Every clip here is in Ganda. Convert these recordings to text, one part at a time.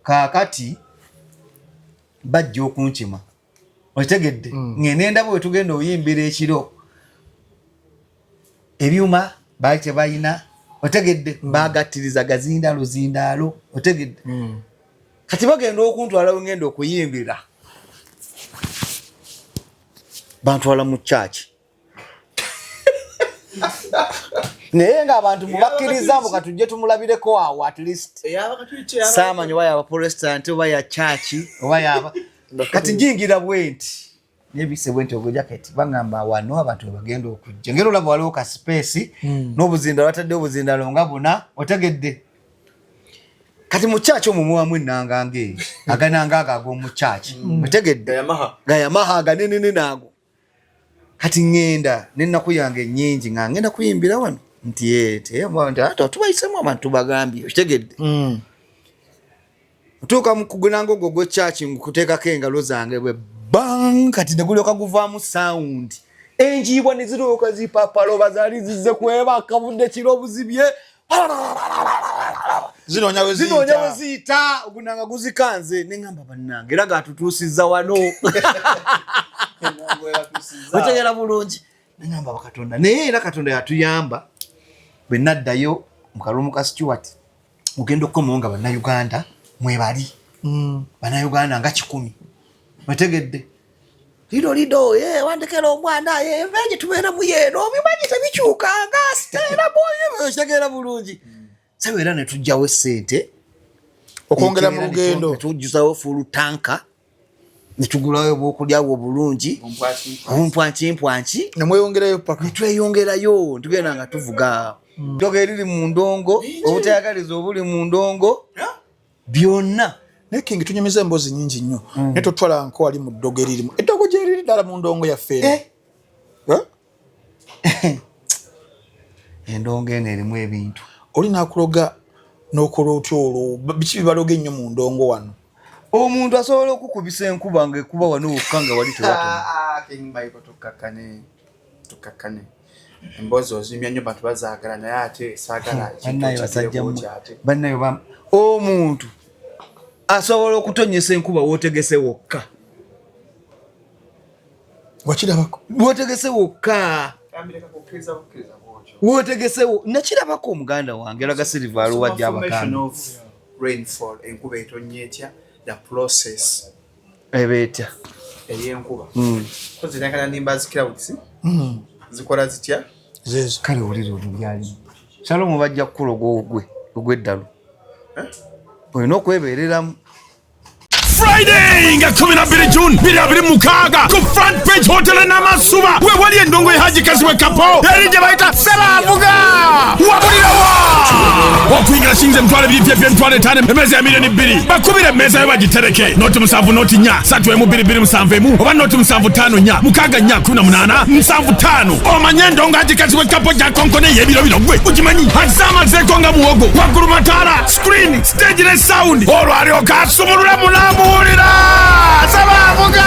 kakati bajja okunkima okitegedde ngende ndaba bwe tugenda oyimbira ekiro ebyuma baali tebalina otegedde bagattiriza gazindaalo otegedde kati bagenda okuntwala ngenda okuyimbira bantwala mu church naye ng'abantu mubakkiriza mbu katujje tumulabireko awo at least saamanyi oba yaba protestant oba ya church oba yaba kati njingira bwenti nebise bwenti ogwo jacket bangamba wano abantu bagenda okujja ngero olaba waliwo ka space n'obuzindalo batadde obuzindalo nga buna otegedde kati mu church omwo muwamu ennanga nge agananga ag'omu church otegedde gayamaha aganenene naago kati ngenda n'ennaku yange nnyingi nga ngenda kuyimbira wano nti yete ate tubayisemu abantu bagambye okitegedde ntuuka mu kugunanga ogwo gwe church ngukuteekako engalo zange bwe bang kati ne gulyoka guvaamu sound enjiibwa ne ziryoka zipapaloba zaali zizze kwebaka budde kiro obuzibye zinoonya we ziyita ogunanga guzikanze ne ngamba bannange era gatutuusizza wano otegera bulungi ne ngamba bakatonda naye era katonda yatuyamba bwe naddayo mu kalulu ka Stewart ogenda okukomawo nga bannayuganda mwebali bannayuganda nga 10 bategedde lido wandekera omwana evenje tubeera mu yeeno obimanyi tebikyukanga siteera boyo okitegera bulungi sawa era ne tujjawo essente okwongera mu lugendo tujjuzawo fulu tanka ne tugulawo obwokulyawo obulungi obumpwanki nemweyongerayo paka netweyongerayo tugenda nga tuvuga toga eriri mu ndongo obutayagaliza obuli mu ndongo byonna ne King tunyemiza embozi nyingi nnyo ne totwala nko ali mu ddogo eririmu eddogo gye riri ddala mu ndongo yaffe endongo eno erimu ebintu oli naakuloga n'okola otyo olwo biki bibaloga ennyo mu ndongo wano omuntu asobola okukubisa enkuba nga ekuba wano wokka nga wali tewatona King Michael tukakkane embozi ozimya nnyo bantu bazaagala naye ate saagala bannayo omuntu asobola okutonyesa enkuba wootegese wokka wakirabako wootegese wokka wootegesewo nakirabako omuganda wange eraga Silver wajja abakanda rainfall enkuba etonnya etya the process ebetya ey'enkuba so zirakana nimba clouds zikola zitya zezo kale oliro byali Shalom bajja kukuloga ogw'eddalu olina okwebeereramu Friday nga 12 June 2026 ku Front Page Hotel n'amasuba we wali endongo ya Haji Kaziwe Kapo erinje bayita Ssebavuga wabulirawa okwingira sinze mtwale byipye mtwale tane emeza ya milioni 2 bakubire emeza yo bagitereke noti musanvu noti nya satu emu 2 oba noti musanvu 5 nya mukaga nya 18 musanvu 5 omanye endongo Haji Kaziwe Kapo ja konkone yebiro gwe ukimanyi hazama zeko nga muwogo waguru matara screen stage ne sound olwali okasumulula mulamu Ssebavuga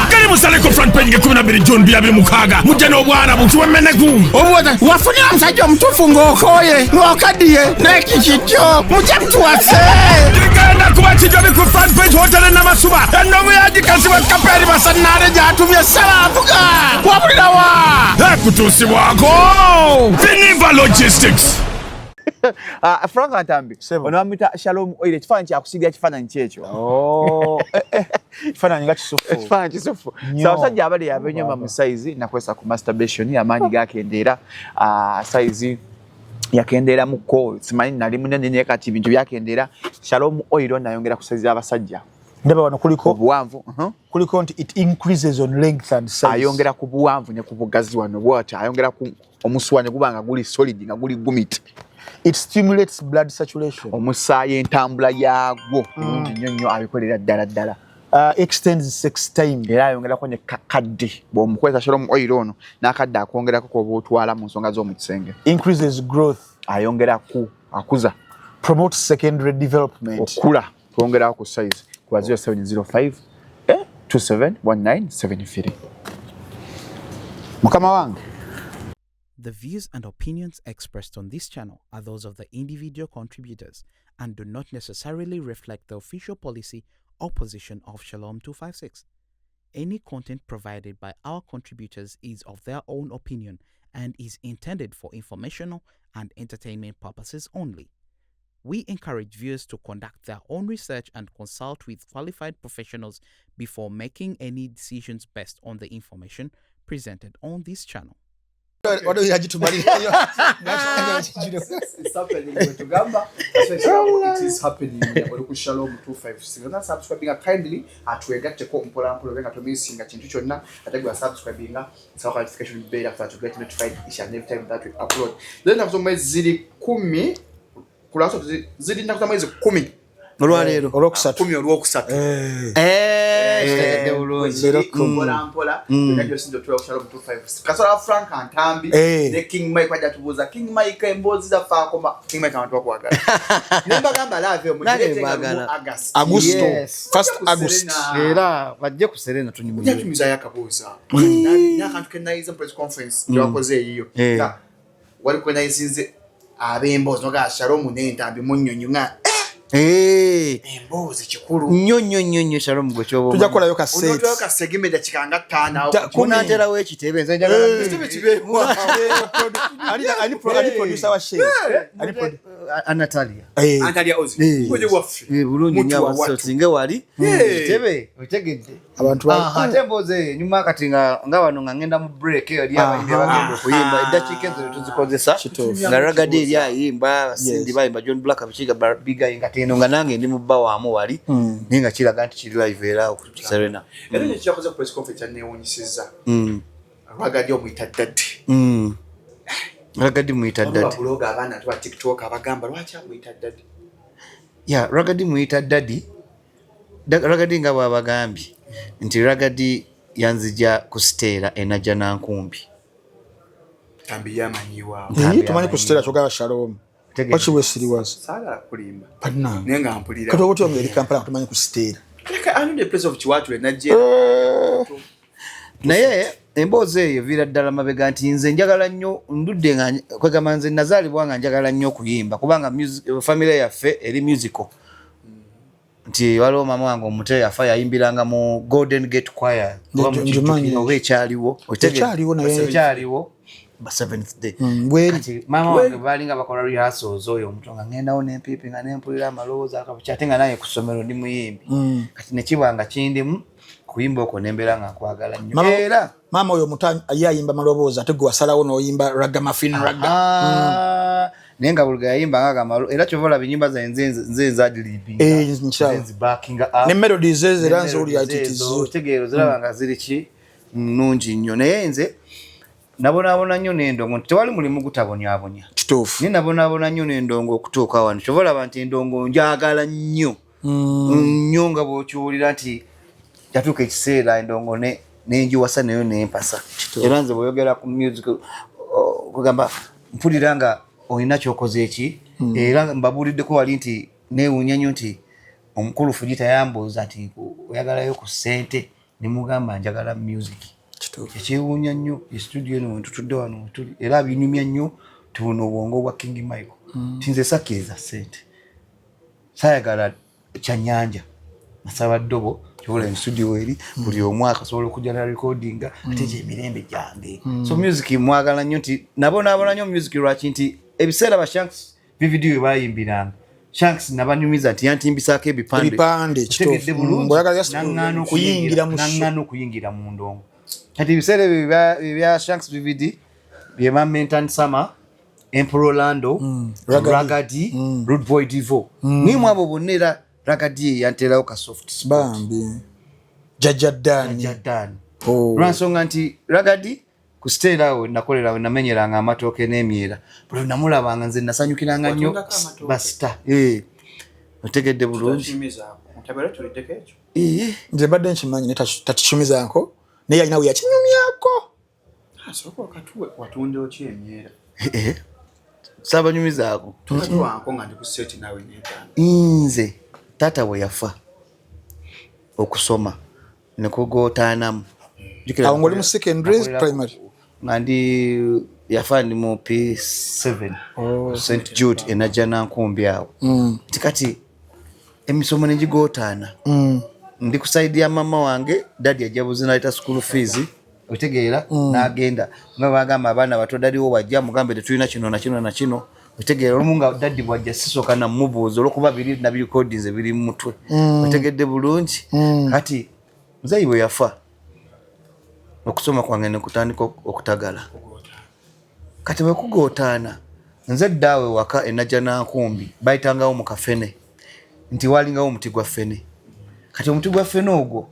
karibu sale ku Front Page 12 June 2026 mujja n'obwana bukiwe meneku obuwata wafunira omusajja omutuufu ng'okooye ng'okaddiye n'ekikityo mujja mutuwase kigenda kuba kijobi ku Front Page Hotel n'amasuba endongo ya Haji Kaziwe Kapo eri basanaale gy'atumye Ssebavuga wabulirawa ekutuusibwako Biniva Logistics Frank Antambi onamita Shalom oile ekifaananyi kyakusigira ekifaananyi kyekyo ekifaananyi nga kisufu ekifaananyi kisufu abasajja abali yabenyuma mu size nakwesa ku masturbation amaanyi gakendeera size yakendeera muko simanyi nali munene naye kati ebintu byakendeera Shalom oil nayongera ku size abasajja ndaba wano kuliko obuwanvu kuliko nti it increases on length and size ayongera ku buwanvu ne ku bugazi wano bwati ayongera ku omuswanya gubanga guli solid nga guli gumit. It stimulates blood saturation. Omusaayi entambula yagwo nnyo abikolera ddala. Extends sex time. Era ayongerako ne kadde bw'omukozesa Shalom oil ono n'akadde akwongerako kw'oba mu nsonga z'omu kisenge. Increases growth. Ayongera akuza. Promotes secondary development. Okula kwongerako ku size kuba 0705 271973. Mukama wange The views and opinions expressed on this channel are those of the individual contributors and do not necessarily reflect the official policy or position of Shalom 256. Any content provided by our contributors is of their own opinion and is intended for informational and entertainment purposes only. We encourage viewers to conduct their own research and consult with qualified professionals before making any decisions based on the information presented on this channel. What do you have to marry? It's happening it is happening ku Shalom 256 na subscribing kindly atwegatte ko mpolampola benga tomisinga kintu kyonna ategwa subscribing so notification bell after to get notified each and every time that we upload. Then nazo mwezi 10 kulaso zili ndakuza mwezi 10 olwaleero olwokusatu 10 olwokusatu kitende bulungi mpolampola ngajyo sindo tuwa Shalom 256 kasola Frank Antambi ne King Mike kwaja tubuza King Mike embozi za fa koma King Mike abantu bakwagala nemba gamba live mu Augusto 1st August era bajje ku Serena tunyumye tumiza yakabuza na kantu kenaiza press conference yakoze yiyo wali kwenaizinze abembozi noga Shalom ne Ntambi munyonyo nga embozi kikulu nnyo Shalom gwe kyobo tujja kola yo ka set onotoyo ka segment ya kikanga 5 kunatera we kitebe nze njagala kitebe kibe ali producer wa Shell Natalia Antalia Ozi kuje wafi bulungi nyawa so singe wali kitebe otegedde abantu ate mboze nyuma kati nga bano ngenda mu break eri abayimbi bagenda okuyimba eddakiika ezo tuzikozesa nga Ragadi eri ayimba Cindy bayimba John Black abikiga biga ingateno nga nange ndi mu bba waamu wali ninga kiraga nti kiri live era ku Serena era ne kyakoze press conference neewunyisiza Ragadi omuyita Daddy Ragadi muyita Daddy blog abana tu TikTok abagamba lwaki amuyita Daddy Ragadi muyita Daddy Ragadi nga bwabagambye nti Ragadi yanzija ku Stella enaja nankumbi Tambi yamanyiwa tumanyi ku Stella choga Shalom wachi we serious sala kulimba padna nenga ampulira kato wote ongeri Kampala tumanyi ku Stella like anu the place of chiwatu enaje naye emboozi eyo vira ddala mabega nti nze njagala nnyo ndudde nga kwegamba nze nazaalibwa nga njagala nnyo okuyimba kubanga family yaffe eri musical nti waliwo mama wange omuto yafa yayimbiranga mu Golden Gate Choir oba ekyaliwo ba 7th day kati mama wange balinga bakola rehearsals oyo omuto nga ngendawo nempipi nga nempulira amalowooza akabuki ate nga naye ku ssomero ndi muyimbi kati nekibanga kindimu kuyimba okwo nembera nga nkwagala nnyo era mama oyo mutanyi ayimba malobooza ate gwe wasalawo n'oyimba ragamuffin raga nenga bulga yayimba nga kamalo era chovola binyimba za nze zadilibi nze backing up ne melodies ezera nzoli atitizo tegero zirabanga ziri ki nungi nnyo naye nze nabona nnyo n'endongo tewali mulimu gutabonyabonya kituufu ni nabona nnyo n'endongo okutuuka wano chovola abantu endongo njagala nnyo nnyo nga bw'okiwulira nti yatuuka ekiseera endongo n'enjiwasa nayo n'empasa era nze bw'oyogera ku music kugamba mpulira nga olina kyokoze eki era mbabuuliddeko wali nti neewuunya nnyo nti omukulu Fujita yambuuza nti oyagalayo ku ssente ne mugamba njagala music ekyewuunya nnyo estudio eno wentutudde wano wetuli era abinyumya nnyo tubuno obwongo bwa King Michael tinze sakkiriza ssente saayagala kyanyanja nasaba ddobo kyobola estudio eri buli omwaka sobola okujjala recordinga ate gyemirembe gyange so music mwagala nnyo nti nabona nnyo music lwaki nti ebiseera ba Shanks video bayimbiranga Shanks nabanyumiza nti yantimbisaako ebipande kituufu mbwagala kuyingira mu ndongo kati ebiseera bya Shanks DVD bye Momentan Summer Emperor Lando Ragadi Rude Boy Divo nimu abo bonna era Ragadi yanterawo ka soft bambi Jajadani lwansonga nti Ragadi ku Stella we nakolera we namenyeranga amatooke n'emyera buli namulabanga nze nasanyukiranga nnyo basta otegedde bulungi nze badde nkimanyi ne takikyumizanko naye alina we yakinyumyako asoko katuwe watundewo kyemyera sabanyumizaako tuwanko nga ndi ku set nawe netana nze tata we yafa okusoma ne kugotaanamu awo ng'oli mu secondary primary nga ndi yafandi mu P7 St Jude enajana nkumbi awo tikati emisomo nenjigotaana ndi kusaidia mama wange dadi ajabuze naita school fees otegeera nagenda nga bagamba abana bato dadi wo wajja mugambe tetulina kino na kino na kino otegeera olumunga dadi bwajja sisoka na mubuuzo olwokuba biri na biri recordings biri mu mutwe otegedde bulungi kati mzayi we yafa okusoma kwange ne kutandika okutagala kati bwe kugotaana nze ddawe waka enajana nkumbi bayitangawo mu kafene nti walingawo omuti gwa fene kati omuti gwa fene ogwo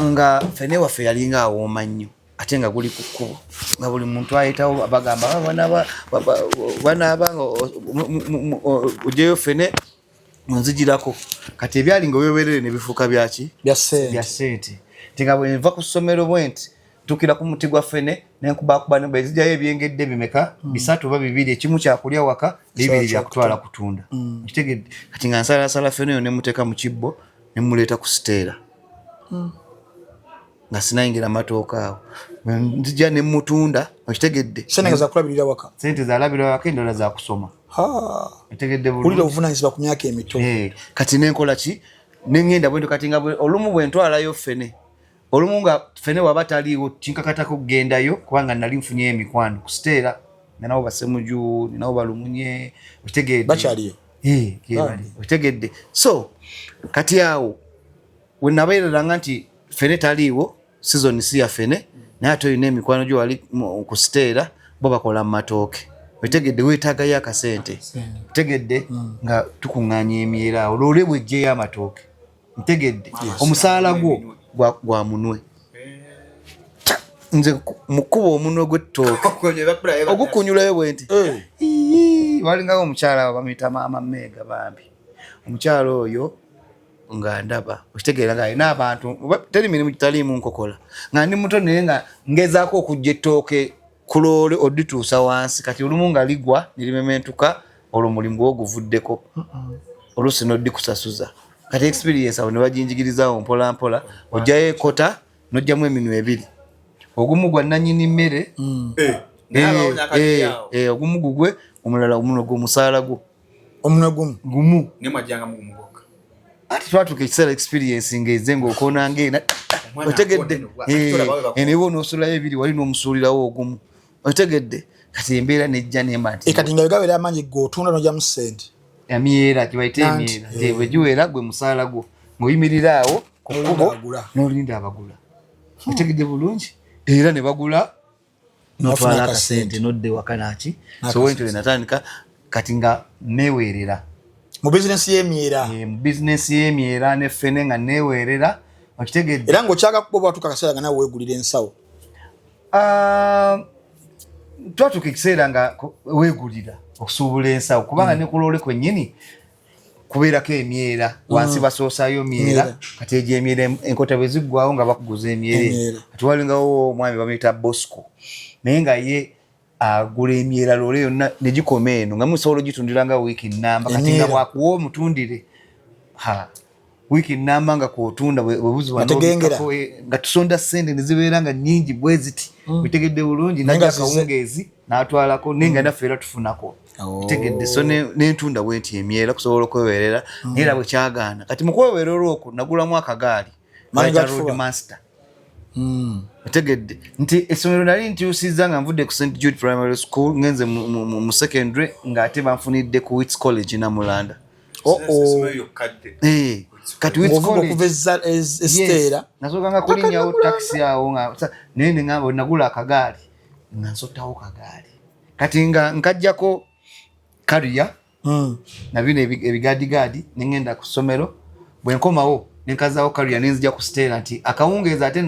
nga fene waffe yalinga awooma nnyo ate nga guli ku kkubo nga buli muntu ayitawo abagamba banaaba ojeyo fene nzijirako kati ebyali nga wewerere ne bifuuka byaki bya ssente tinga bwe nva ku ssomero bwenti tukira ku muti gwa fene nenkubakuba ne bezijjayo ebyengedde bimeka bisatu oba bibiri ekimu kyakulya waka bibiri byakutwala kutunda kitegedde kati nga nsalasala fene yo ne muteeka mu kibbo ne muleeta ku siteera nga sinayingira matooka awo nzija ne mutunda okitegedde sente za kulabirira waka sente za labirira waka endala za kusoma okitegedde bulungi ulira obuvunanyizibwa ku myaka emito kati nenkola ki nengenda bwento kati nga olumu bwe ntwalayo fene olumu nga fene waba taliiwo kinkakatako kugendayo kubanga nali nfunye emikwano ku siteera ninawo basemuju ninawo balumunye okitegedde bakyaliyo okitegedde so kati awo we nabeereranga nti fene taliiwo season si ya fene naye ate olina emikwano gyo wali ku siteera bo bakola mu matooke otegedde weetaagayo akasente otegedde nga tukuŋŋaanya emyera awo loole bwejjeyo amatooke ntegedde omusaala gwo gwa munwe nze mukuba omunwe gw'ettooke ogukunyulayo bwe nti walingawo omukyala awo bamuyita maama Meega bambi omukyala oyo nga ndaba okitegeera nga alina abantu teri mirimu gitaliimu nkokola nga ndi muto naye nga ngezaako okujja ettooke ku loole odituusa wansi kati olumu nga ligwa nirimementuka olwo mulimu gwoguvuddeko oluusi noddikusasuza kati experience awo ne bajinjigirizawo mpola mpola ojjayo ekota n'ojjamu eminwe ebiri ogumu gwa nannyini mmere ogumu gugwe omulala omunwe gw'omusaala gwo omunwe gumu nemajjanga mu mugoka ati twatuka ekiseera experience ngeze ng'okoonange otegedde newo n'osulayo ebiri wali n'omusuulirawo ogumu otegedde kati embeera nejja nemba nti kati nga wegabera amanyi g'otunda n'ojjamu ssente emyera kibayite emyera bwe giwera gwe musaala gwo ng'oyimirira awo ku kkubo n'olinda abagula otegedde bulungi era ne bagula n'otwala akasente n'odde waka naki so wentole natandika kati nga neeweerera mu bizinesi y'emyera mu bizinesi y'emyera ne ffene nga neeweerera okitegedde era ng'okyaka kuba bwatuka akaseera nga nawe weegulira ensawo twatuka ekiseera nga weegulira okusuubula ensawo kubanga ne kuloole kwennyini kubeerako emyera wansi basoosaayo myera kati egyo emyera enkota bwe ziggwawo nga bakuguza emyera kati walingawo omwami bamuyita Bosco naye nga ye agula emyera loole yonna ne gikoma eno nga musobola ogitundira nga wiiki nnamba kati nga bwakuwa omutundire wiiki nnamba nga kwotunda bwebuzibwa nga tusonda ssente ne zibeera nga nnyingi bwe ziti bitegedde bulungi najja akawungeezi n'atwalako naye nga naffe era tufunako bitegedde so n'entunda bwenti emyera kusobola okweweerera naye era bwe kyagaana kati mu kweweerera okwo nagulamu akagaali Roadmaster otegedde nti essomero nali ntyusizza nga nvudde ku St Jude Primary School ngenze mu secondary ng'ate banfunidde ku Wits College Namulanda kati Wits College esiteera nasooka nga kulinnyawo taxi awo naye ne ngamba nagula akagaali nga nsottawo kagaali kati nga nkajjako kariya na bino ebigaadigaadi ne ngenda ku ssomero bwe nkomawo ne nkazaawo kariya ne nzija ku siteera nti akawungeezi ate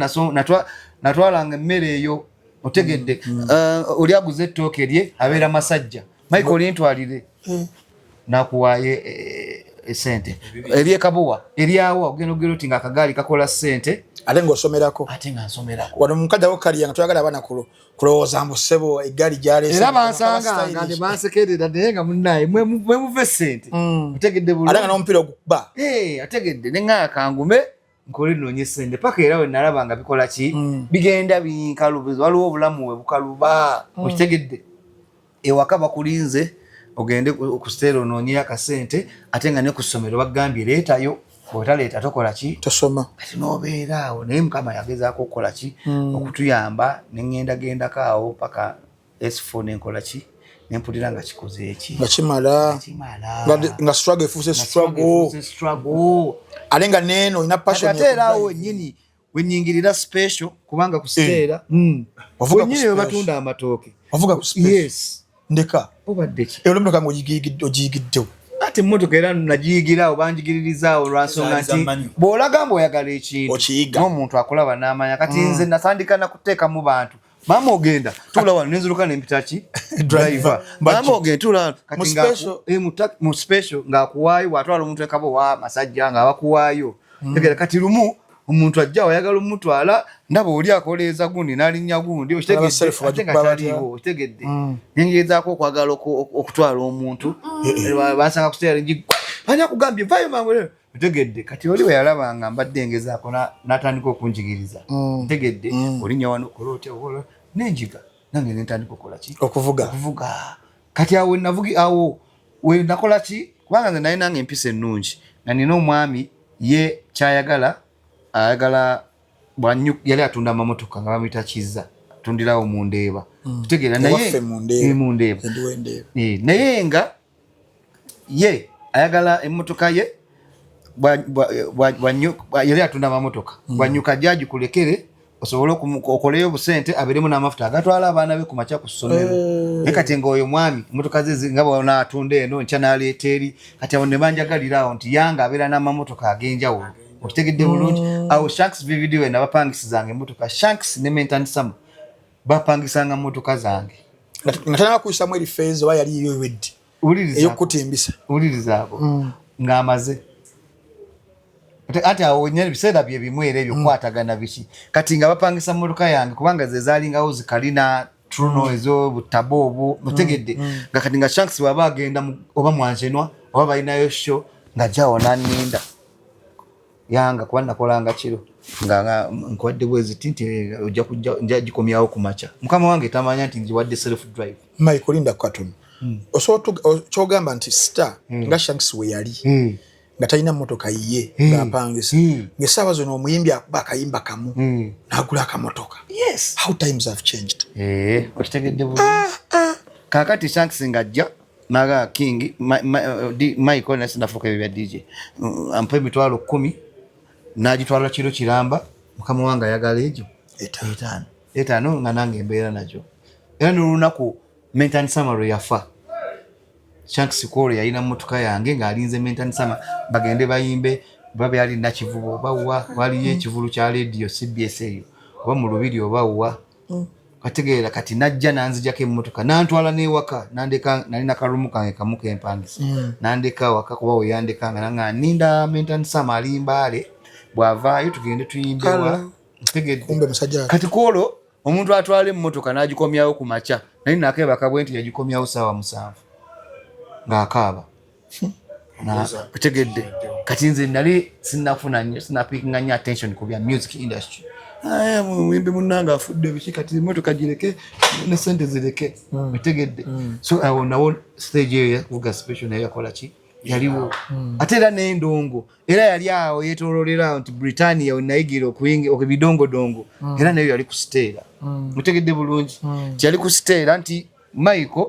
natwalanga emmere eyo otegedde oli aguza ettooke lye abeera masajja Michael lintwalire nakuwaayo esente eryekabuwa eryawo ogenda ogera oti nga akagaali kakola ssente ate ng'osomerako ate nga nsomerako wano mukaddawo kaliya nga twagala abaana kulowooza mbu ssebo eggaali gyaleese era bansanga nga ne bansekerera naye nga munnaye mwe muve ssente otegedde bulungi ate nga n'omupiira ogukuba ategedde ne ŋŋaa kangume nkole nonye sente paka era we nalaba nga bikola ki bigenda binkalubiza waliwo obulamu we bukaluba okitegedde ewaka bakulinze ogende ku siteero onoonye akasente ate nga ne ku ssomero bagambye leetayo bw'otaleeta tokola ki tosoma kati n'obeera awo naye mukama yagezaako okukola ki okutuyamba ne ŋŋendagendako awo paka S4 nenkola ki nempulira nga kikoze eki nga kimala nga struggle efuuse struggle ale nga neeno olina passion ate era awo wennyini wennyingirira special kubanga ku siteera wennyini we batunda amatooke wavuga ku special yes ndeka obadde ki olomeka ngo ogiyigiddewo ate emmotoka era nagiyigira obanjigiririzaawo lwansonga nti bw'olaga mbu oyagala ekintu n'omuntu akulaba n'amanya kati nze natandika nakuteekamu bantu mama ogenda tula wano nenziruka nempita ki driver mama ogenda tula mu special ng'akuwaayo bw'atwala omuntu ekabo wa masajja ng'abakuwaayo tegera kati lumu omuntu ajja oyagala omutwala ndaba oli akoleeza gundi n'alinnya gundi okitegedde nga taliiwo okitegedde nengezaako okwagala okutwala omuntu bansanga kusteera ani akugambye vayo mangu otegedde kati oli we yalaba nga mbadde ngezaako n'atandika okunjigiriza otegedde olinnya wano okola otya okola nenjiga nange nentandika okola ki okuvuga kati awo we nakola ki kubanga nze naye nange empisa ennungi nga nina omwami ye kyayagala ayagala yali atunda amamotoka nga bamuyita Kizza atundirawo mu Ndeeba kutegeera naye mu Ndeeba naye nga ye ayagala emmotoka ye yali atunda amamotoka bwanyuka jagikulekere osobole okoleyo obusente aberemu n'amafuta agatwala abaana be ku makya ku ssomero naye kati ng'oyo mwami emmotoka ze nga bwona atunda eno nkya n'aleeta eri kati awo ne banjagalirawo nti yange abeera n'amamotoka ag'enjawulo okitegedde bulungi awo Shanks video we nabapangisizanga emmotoka Shanks ne Mentan Sama bapangisanga mmotoka zange natanga kuyisamu eri feezi oba yali yewedde ey'okutimbisa ulirizaako ng'amaze ate awo nyeri biseera bye bimu era ebyo kwatagana biki kati nga bapangisa mmotoka yange kubanga ze zaalingawo zikalina truno ezo butabo obwo mutegedde nga kati nga Shanks bw'aba agenda oba mwanjenwa oba balinayo show nga jawo naninda yanga kuba nakolanga kiro nga nkwadde bweziti nti ojja kujja gikomyawo ku makya mukama wange tamanya nti njiwadde self drive Mike Linda Cotton osobola kyogamba nti star nga Shanks we yali nga talina mmotoka ye ng'apangisa ng'essaawa zino omuyimbi akuba akayimba kamu n'agula akamotoka how times have changed okitegedde bulungi kaakati Shanks ng'ajja naga King Michael nasinafuka ebyo bya DJ ampa emitwalo 10 n'agitwala kiro kiramba mukama wange ayagala egyo 5 nga nange embeera nakyo era n'olunaku Mentan Sama lwe yafa Shanks Kolo yalina mmotoka yange ng'alinze Mentan Sama bagende bayimbe babe yali nakivubo oba waliyo ekivulu kya radio CBS eyo oba mu lubiri oba wa kategeera kati najja nanzijako emmotoka nantwala n'ewaka nandeka nalina kalumu kange kamu kempangisa nandeka waka kuba we yandeka nga nanga ninda Mentan Sama alimbaale bwavaayo tugende tuyimbewa kumbe musajja kati Kolo omuntu atwala emmotoka n'agikomyawo ku makya naye nakebaka bwe nti yagikomyawo ssaawa 7 ng'akaaba kutegedde kati nze nali sinafuna nnyo sinapikinga nnyo attention ku bya music industry muyimbi munnanga afudde biki kati emmotoka gireke ne sente zireke kutegedde so awo nawo stage eyo yakuvuga special naye yakola ki yaliwo ate era n'endongo era yali awo yeetooloolerawo nti Britannia wenayigira okuyinga okubidongodongo era nayo yali ku siteera mutegedde bulungi nti yali ku siteera nti Michael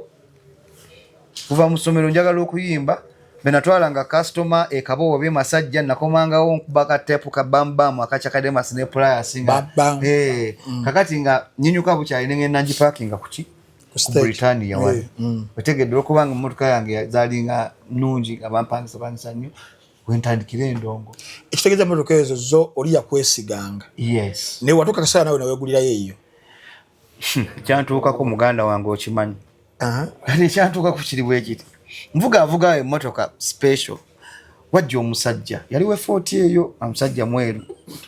kuva mu ssomero njagala okuyimba benatwalanga customer ekabowo bye masajja nakomangawo nkubaka tepu ka bambamu akakyakademas ne pliers nga kakati nga nyinyuka bukyali nengenda ngiparkinga kuki ku Britannia wali otegedde okubanga emmotoka yange zalinga nnungi nga bampangisa nnyo wentandikira endongo ekitegeeza emmotoka ezo zo oli yakwesiganga yes naye watuuka kaseera nawe nawegulirayo eyo kyantuukako muganda wange okimanyi kati ekyantuukako kiri bwe kiti nvuga emmotoka special wajja omusajja yali we 40 eyo omusajja mweru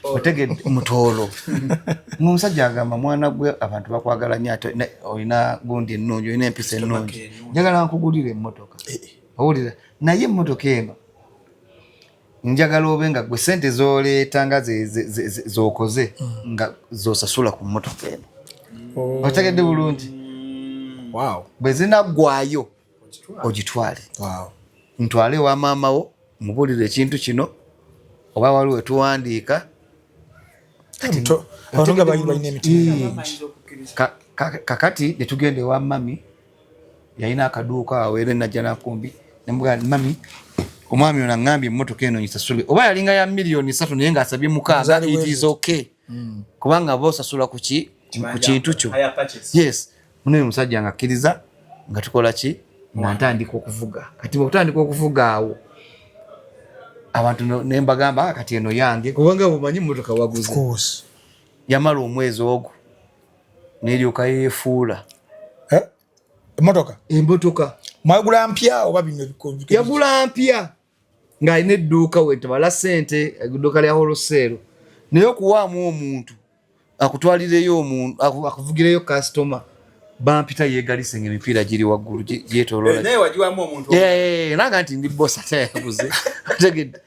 otegedde mutoolo omusajja agamba mwana gwe abantu bakwagala nnyo ate olina gundi ennungi olina empisa ennungi njagala nkugulira emmotoka owulira naye emmotoka eno njagala obenga gwe sente zoleeta nga zokoze nga zosasula ku mmotoka eno. Otegedde bulungi. Wow. Bwe zinaggwayo ogitwale. Wow. Ntwale wa maama wo mubulire ekintu kino oba waliwo etuwandiika Abatunga balina emiti. Kakati ne tugenda ewa mami yalina akaduuka awo era najja nakumbi nembuga mami omwami ono aŋŋambye emmotoka eno nyisasule oba yalinga ya miliyoni 3 naye ng'asabye 6 it is okay kubanga boosasula ku kintu kyo. Yes muno omusajja ng'akkiriza nga tukola ki nga ntandika okuvuga kati bw'otandika okuvuga awo abantu ne mbagamba kati eno yange kubanga bumanyi emmotoka waguze yamala omwezi ogwo n'eryoka yeefuula emmotoka mwagula mpya oba bino yagula mpya ng'alina edduuka we tabala ssente edduuka lya wholesale naye okuwaamu omuntu akutwalireyo omuntu akuvugireyo kasitoma bampita yeegalise ng'emipiira giri waggulu gyetooloola naye wagiwamu omuntu nanga nti ndi boss ate yaguze tegedde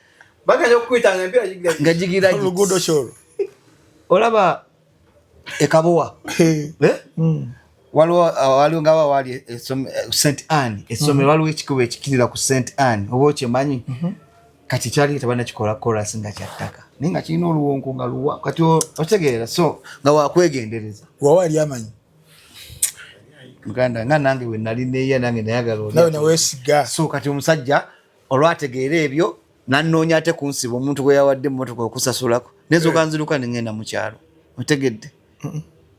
baganya okukuyitanga empiira nga gigira oluguudo kyolwo olaba ekabowa waliwo nga wali St. Anne essomero waliwo ekikubo ekikirira ku St. Anne oba okimanyi kati kyali tebanakikola korasi nga kyattaka naye nga kirina oluwonko nga luwa kati otegeera so nga wakwegendereza wawali amanyi muganda nga nange we nali neeya nange nayagala nawe naweesiga so kati omusajja olwategeera ebyo nannoonya ate kunsiba omuntu gwe yawadde emmotoka okusasulako nezoka nziruka nengenda mu kyalo otegedde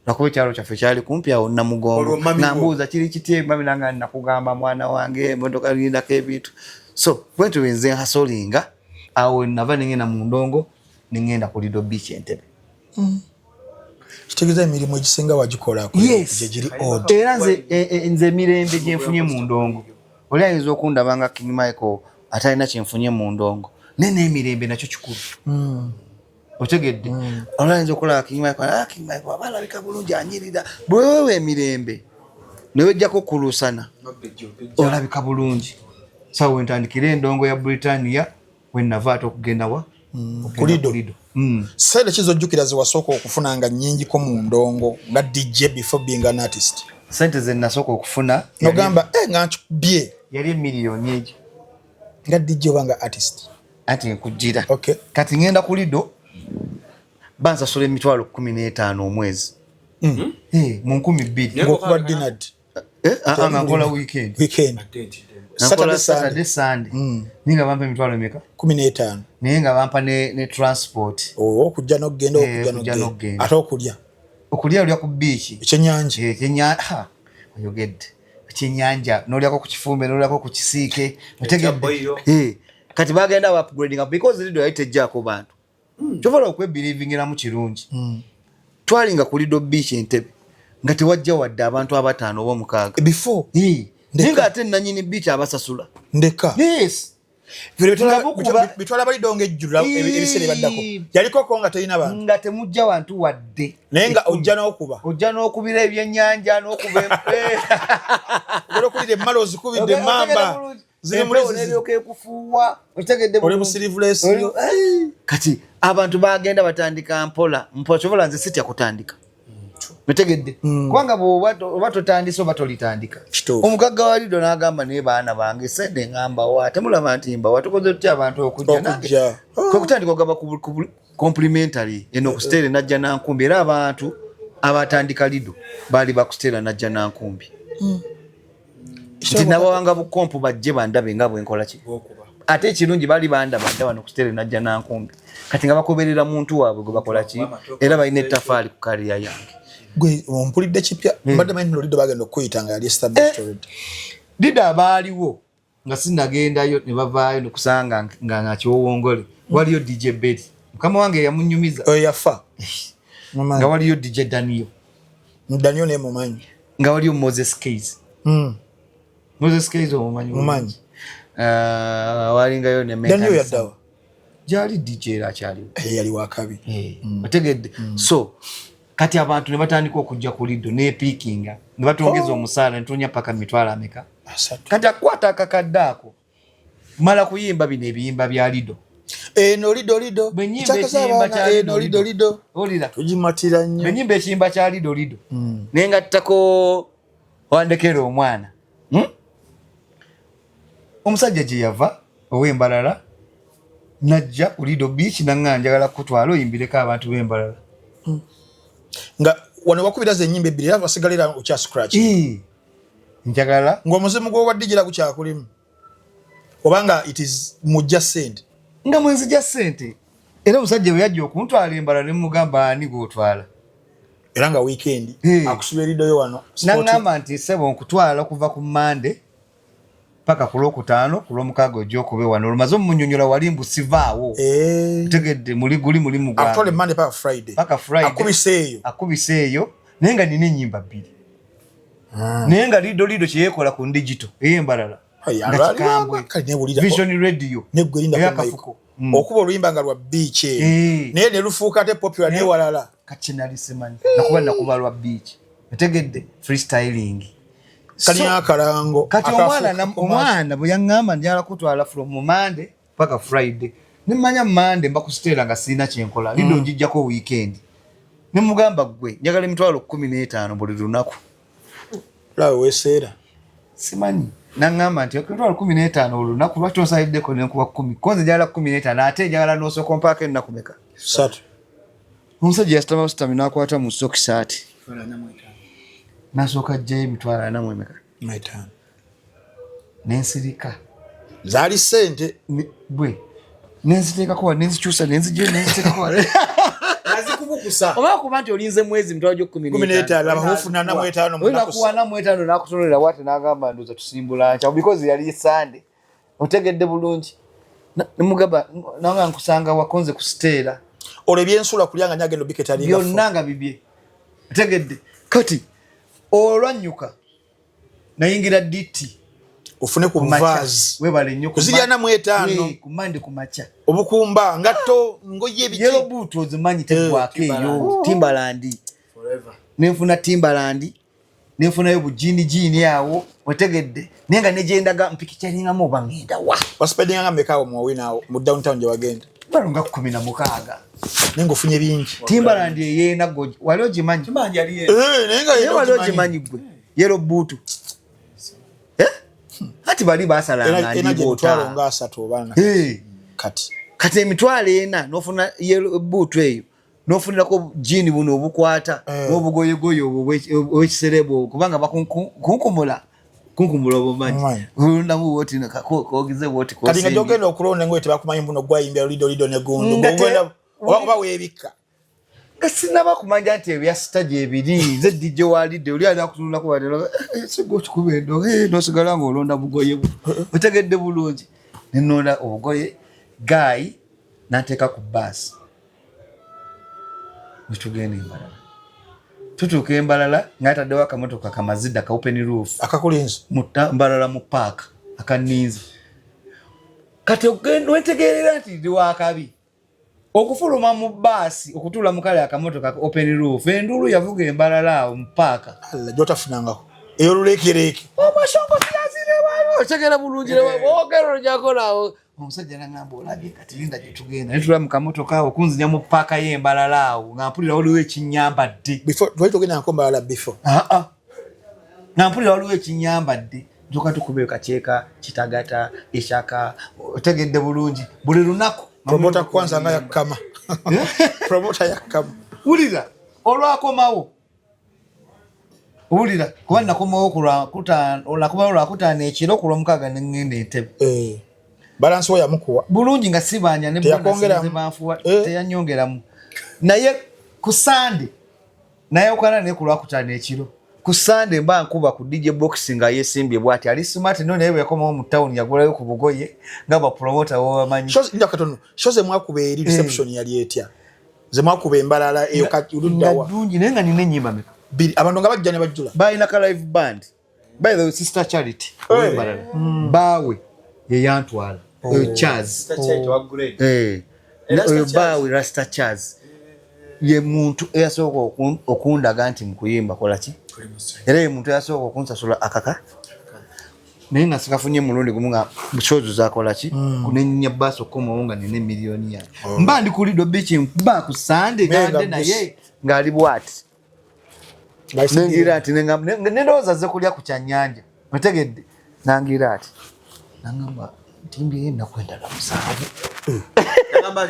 nakuba ekyalo kyaffe kyali kumpi awo Namugongo nambuuza kiri kiti mami nanga nakugamba mwana wange emmotoka lindako ebintu so bwentu benze hasolinga awo nava nengenda mu ndongo nengenda ku Lido Beach Entebbe. Kitegeeza emirimu egisinga wagikola giri odd era nze emirembe gye nfunye mu ndongo oli ayinza okundabanga King Michael atalina kyenfunye mu ndongo naye n'emirembe nakyo kikulu otegedde olwayinza okulaba King Michael abalabika bulungi anyirira bwewewe emirembe newejjako kulusana olabika bulungi sawa wentandikira endongo ya Britannia wenava ate okugenda wa Kulido. Sede kizojjukira zewasooka okufunanga nnyingiko mu ndongo nga DJ before being an artist. Sente ze nasooka okufuna nogamba nga nkubye yali miliyoni egyo nga DJ wanga artist ati nkujjira okay. Kati ngenda ku Lido bansasula emitwalo 15 omwezi mu 1200 ngokuba dinard angola weekend Saturday Sunday ninga bampa emitwalo emeka 15 naye nga bampa ne transport okujja n'okugenda ate okulya olya ku beach ekyenyanja oyogedde ekyenyanja n'olyako ku kifumbe n'olyako ku kisiike otegedde kati bagenda ba upgrading because Lido yayitejjaako bantu kyovala okwebelivingira mu kirungi twalinga ku Lido Beach Entebbe nga tewajja wadde abantu 5 oba 6 before ninga ate nanyini beach abasasula ndeka yes bitwala bali donge ejjula ebisere baddako yaliko ko nga teyina bantu nga temujja wantu wadde naye nga ojja n'okubira ebyennyanja n'okuba okubira emmalo ozikubidde mamba ziri mulekufuuwa okitegedde oli musirivulesi kati abantu bagenda batandika mpola kyobola nze sitya kutandika metegedde kubanga oba totandise oba tolitandika omugagga wa Lido n'agamba naye baana bange sende ngamba wa temulaba nti mba watukoze tutya abantu okujja kwekutandika ogamba complimentary eno okusteera najja nankumbi era abantu abatandika Lido baali bakusteera najja nankumbi nti nabawanga bukompu bajje bandabe nga bwenkola ki ate ekirungi baali bandaba wano kusteera najja nankumbi kati nga bakoberera muntu waabwe gwe bakola ki era balina ettafaali ku kaliya yange gwe ompulidde kipya mbadde manyi Lido bagenda okuyita nga yali established already Lido abaaliwo nga sinagendayo ne bavaayo nekusanga nga nakiwowongole waliyo DJ Betty mukama wange yamunyumiza yafa nga waliyo DJ Daniel ne mumanyi nga waliyo Moses Keys Moses Keys omumanyi walingayo ne Daniel yaddawa jali DJ era akyaliwo yali wakabi otegedde so kati abantu ne batandika okujja ku Lido ne peakinga ne batongeza omusaala ne tunya paka mitwala ameka kati akwata akakadde ako mala kuyimba bino ebiyimba bya Lido eno lido chakazaba eno lido olira tujimatira nnyo benyimba ekiyimba kya lido nenga ttako wandekera omwana omusajja gye yava ow'embalala najja ku Lido Beach nanga njagala kutwala oyimbireko abantu b'embalala nga wano wakubira ze nyimbe bbiri basigalira okya scratch njagala ng'omuzimu gwo waddigira gukyakulimu obanga it is mujja sente nga mwenzija ssente era omusajja bwe yajja okuntwala embalala ne mugamba ani gw'otwala era nga weekend akusubira lidoyo wano nangamba nti sebo nkutwala okuva ku Monday paka ku Lwokutaano ku Lwomukaaga ojja wano olumaze omunyonyola wali mbusivaawo tegedde muli guli mulimu gwange atole Monday paka Friday akubiseeyo naye nga nina ennyimba bbiri naye nga lido kyeyekola ku digital ey'embalala Vision Radio neggwerindaakafuko okuba oluyimba nga lwa beach naye ne lufuuka ate popular newalala kati nali simanyi nakuba lwa beach etegedde freestyling kalina akalango kati omwana bwe yaŋŋamba njala kutwala from Monday paka Friday nimanya Monday mba kusteera nga sirina kyenkola lido njijjako weekend nimugamba gwe njagala emitwalo 15 buli lunaku lawe weseera simanyi naŋŋamba nti emitwalo 15 olunaku lwaki onsaliddeko nenkuba 10 konze njagala 15 ate njagala n'osooka ompaako ennaku meka 3 omusajja yasitami n'akwata mu sokisi ati nasooka ajjayo emitwalo 45 nensirika zaali ssente bwe nenziteekako nenzikyusa nenziteekako azikubukusa oba kuba nti olinze mwezi mitwalo gyo 15 abahufuna 45 nakutonolera wate n'agamba ndoza tusimbula nca because yali Sunday otegedde bulungi nemugamba nanga nkusanga wakonze kusteera olebye ensula kulyanga nyagendo biketalinga byonna nga bibye otegedde kati olwanyuka nayingira DT ufune ku vazi webale nnyo kuzirya 45 ku Monday ku macha obukumba ngatto ngoye biki yellow boot ozimanyi tegwake yo Timbaland forever nenfuna Timbaland nenfunayo bujini yawo otegedde nenga nejendaga mpikichalinga mu bangenda wa baspedinga nga mekawo mu wina mu downtown je bagenda balunga 16 nengo funye bingi Timbaland yena goji wali ojimanyi Timbaland yali nenga yena wali ojimanyi gwe yellow boot ati bali basalanga ndibo twalo nga 3 obana kati emitwalo ena nofuna yellow boot eyo nofunirako jini buno obukwata n'obugoyegoye obwekiserebo kubanga bakunkumula obumanyi olundamu woti kogize woti kati nga jogenda okulonda ngoye tebakumanyi mbuno gwayimbya lido ne gundu oba weebikka sinaba kumanya nti ebya stage ebiri nze DJ walide oli ali akutunulako badelo sigo kikubendo nosigala nga olonda bugoye otegedde bulungi nenonda obugoye guy nateeka ku bus nitugenda embalala tutuuka embalala ngaataddewo akamotoka kamazidda ka open roof akakulinza mbalala mu park akaninza kati ogenda wetegerera nti ndi wakabi okufuluma mu basi okutuula mu kale akamotoka open roof endulu yavuga embalala awo mu park alla jotafunangako eyolulekereke omashongo tiyazire waliwo otegera bulungi ogero jakolawo omusajja nangamba olabye kati linda gye tugenda netula mu kamotoka awo kunzinya mu paaka y'embalala awo nga mpulira waliwo ekinyambadde lwali tugenda nako mbalala before nga mpulira waliwo ekinyambadde ntuka tukube kakyeka kitagata eshaka otegedde bulungi buli lunaku promota kwanza nga yakama promota yakama wulira olwakomawo wulira kuba nakomawo olwakutaano ekiro ku Lwomukaaga nengenda Entebbe balansi wo yamukuwa bulungi nga sibanya ne banfuwa teyanyongeramu naye ku Sunday naye okwana ne ku Lwakutaano ekiro ku Sunday mba nkuba ku DJ Box nga yesimbye bwati ali smart no naye yakomawo mu town yagulayo ku bugoye nga ba promoter wo bamanyi shoze mwakuba eri reception yali etya ze mwakuba embalala eyo katuluddawa bulungi naye nga nina ennyimba meka abantu nga bajja ne bajjula balina ka live band by the way Sister Charity embalala bawe ye yantwala Chaz bawe Rasta Chaz ye muntu eyasooka okundaga nti mukuyimba kola ki era ye muntu eyasooka okunsasula akaka naye nga sikafunye mulundi gumu nga buchozo zakola ki kunenya baso komo nga nene milioni ya mba ndi kulido bichi mba ku Sunday gande naye ngali bwati nangira ati nendoza ze kulya ku kyanyanja mutegedde nangira ati nangamba timbi enda kwenda la musanvu nangamba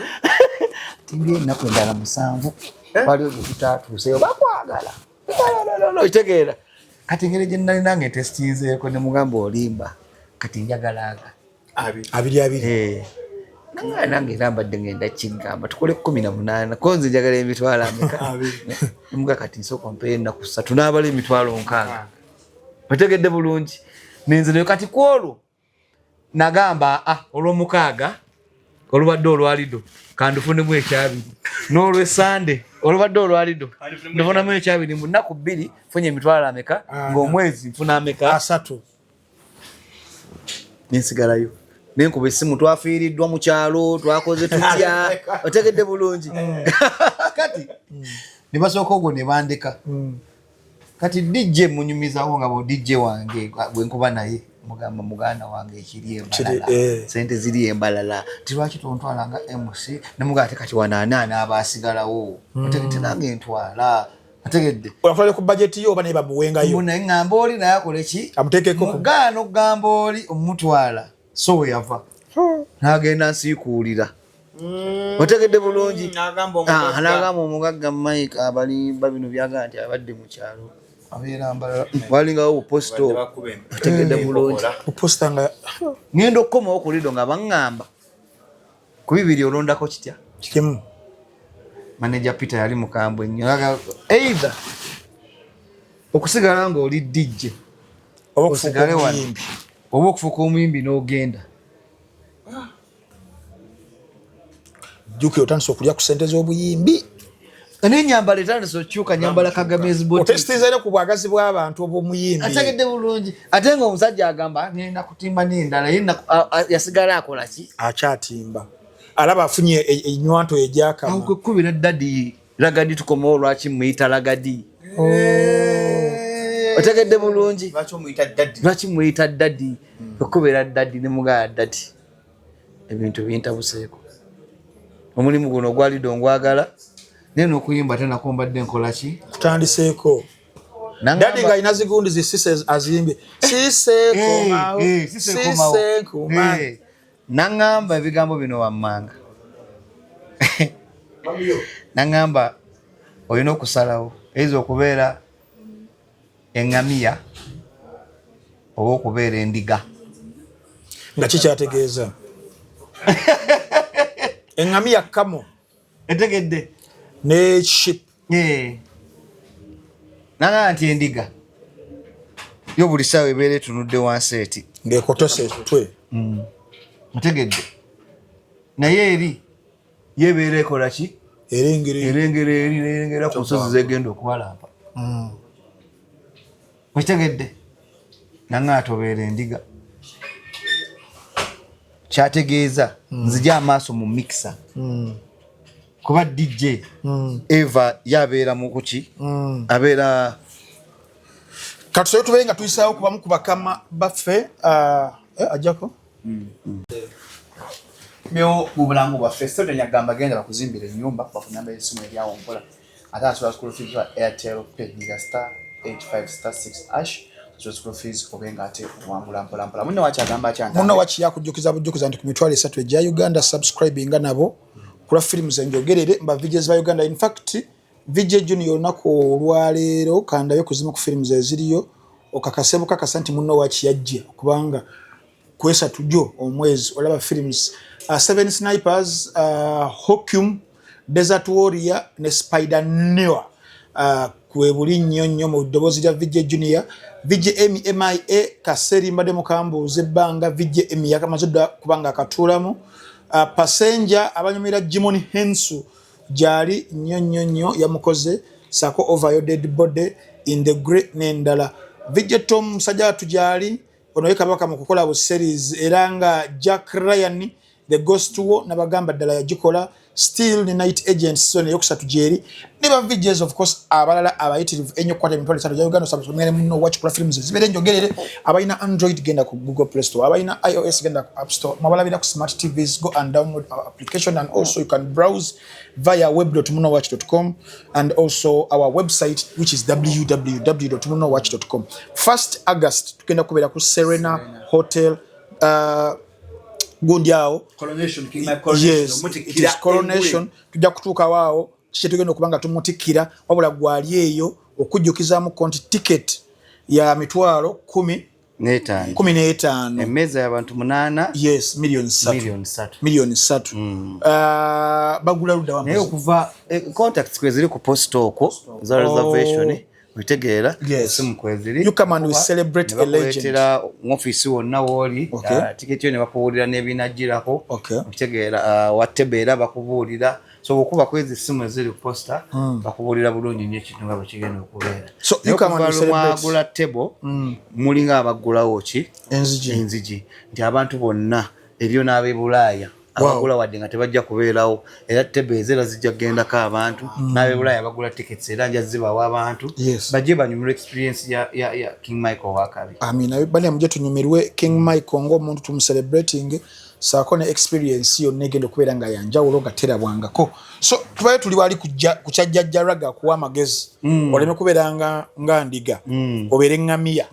timbi enda kwenda la musanvu bali okutatu seyo bakwagala no itegera kati ngere je nali nange testinze ko ne mugambo olimba kati njagalaga abiri nange namba ngenda kingamba tukole 18 konze njagala emitwala ameka muga kati soko mpenda kusatu nabale emitwalo nkanga bategedde bulungi nenze kati kwolo nagamba olw'omukaaga olubadde olwalido kandufune mu ekyabiri n'olwe Sunday olubadde olwalido ndofuna mu ekyabiri mu nnaku 2 funye emitwalo ameka ng'omwezi mfuna ameka 3 ninsigalayo nenkuba essimu twafiiriddwa mu kyalo twakoze tutya otegedde bulungi kati ne basooka ogwo ne bandika kati DJ munyumizawo nga bo DJ wange gwe nkuba naye mugamba muganda wange ekiri embalala sente ziri embalala tilwaki tontwalanga MC ne mugate kati wanaana abasigalawo otegedde nange ntwala ategedde olafale ku budget yo bane bamuwengayo muna ngamba oli naye akole ki amuteekeko mugano gamba oli omutwala so yava nagenda nsikuulira otegedde bulungi nagamba omugagga Mike abalimba bino byaga nti abadde mu kyalo abeera mbalala walingawo posto otegedde bulungi posta nga ngenda okukomawo ku lido nga baŋŋamba ku bibiri olondako kitya kimu manager Peter yali mukambwe nnyo either okusigala ng'oli DJ osigale wano oba okufuuka omuyimbi n'ogenda juki otandise okulya ku sente z'obuyimbi n'ennyambala etandise okyuka nyambala Kagame's boutique otesitizaire ku bwagazi bw'abantu obw'omuyimbi ategedde bulungi ate ng'omusajja agamba nenda kutimba n'endala yasigala akola ki akyatimba alaba afunye enywanto egyakama kwekubira dadi lagadi tukomawo lwaki muyita lagadi otegedde bulungi lwaki muyita dadi kwekubira dadi ne mugaya dadi ebintu bintabuseeko omulimu guno gwalido ngwagala naye n'okuyimba tenako mbadde nkola ki kutandiseeko dadi nga alina zigundi zisise azimbye siseeko nangamba ebigambo bino wammanga nangamba olina okusalawo eiza okubeera eŋŋamiya oba okubeera endiga nga kikyategeeza eŋŋamiya kamo etegedde ne ship nangamba nti endiga yo buli ssaawa ebeera etunudde wansi eti ng'ekotose etutwe otegedde naye eri yebeera ekola ki erengera ku nsozi zegenda okubalampa okitegedde nanga atobeera endiga kyategeeza nzija amaaso mu mixer kuba DJ Eva yabeera mu kuki abeera katusoyo tubeere nga tuyisaawo kubamu ku bakama baffe ajjako myo mu bulamu bwaffe so tenyagamba genda bakuzimbira ennyumba bafunamba esimu eryawompola ate asobola school fees wa Airtel Pay niga *85*6# school fees obenga ate wambula mpola munne wakyagamba kyanda munne wakiyakujjukiza bujjukiza nti ku mitwalo 3 egya Uganda subscribinga nabo kula films enjogerere mba videos ba Uganda. In fact VJ Junior nako olwaleero kanda yo kuzima ku films eziriyo okakasebo kakasanti munno wakiyajje kubanga kwesa tujo omwezi olaba films 7 Snipers, Hokum, Desert Warrior ne Spider Newer kwebuli nnyo mu dobozi lya VJ Junior VJ MIA kaseri mbade mukambo zebanga VJ MIA yakamazoda kubanga akatulamu Passenger abanyumira Jimon Hensu jali nnyo yamukoze sako over your dead body in the great nendala VJ Tom musajja tujali onoyeka baka mu kukola bu series eranga Jack Ryan The Ghost War nabagamba ddala yagikola still the night agents so ne yokusatu jeri never VJs of course abalala abayitirivu enyo kwata emitwalo 3 ya Uganda sabasomere muno watch kula films zibere njogerere abayina Android genda ku Google Play Store abayina iOS genda ku App Store mabalabira ku smart TVs go and download our application and also you can browse via web.munowatch.com and also our website which is www.munowatch.com. 1st August tugenda kubera ku Serena Hotel Gundiao Coronation King my Coronation. Yes, it is Coronation tujja kutuuka waawo kye tugenda okubanga tumutikira wabula gwali eyo okujjukizaamu konti ticket ya mitwalo 15 emmeeza y'abantu 8 yes million 3 bagula ludda naye okuva contacts kweziri ku post okwo za reservation witegeera simu kweziri you come and we celebrate a legend office wonna woli ticket yo ne bakubuulira n'ebinajjirako witegeera wattebeera bakubuulira so okuba kwezi simu eziri ku posta bakubuulira bulungi nnyo ekintu nga bwe kigenda okubeera so you come and celebrate mwagula table mulinga abaggulawo ki enzigi nti abantu bonna eriyo n'ab'e Bulaaya abagula wadde nga tebajja kubeerawo era tebe ezera zijja kugendako abantu n'ab'e Bulaaya bagula tickets era nja zibawa abantu bajje banyumirwe experience ya King Michael wakabi amina bali amuje tunyumirwe King Michael ng'omuntu tumuselebrating saako ne experience yonna egenda okubeera nga yanjawulo gatera bwangako so tubaye tuli wali kukyajjajjaraga kuwa amagezi oleme kubeera nga ndiga obeere ngamiya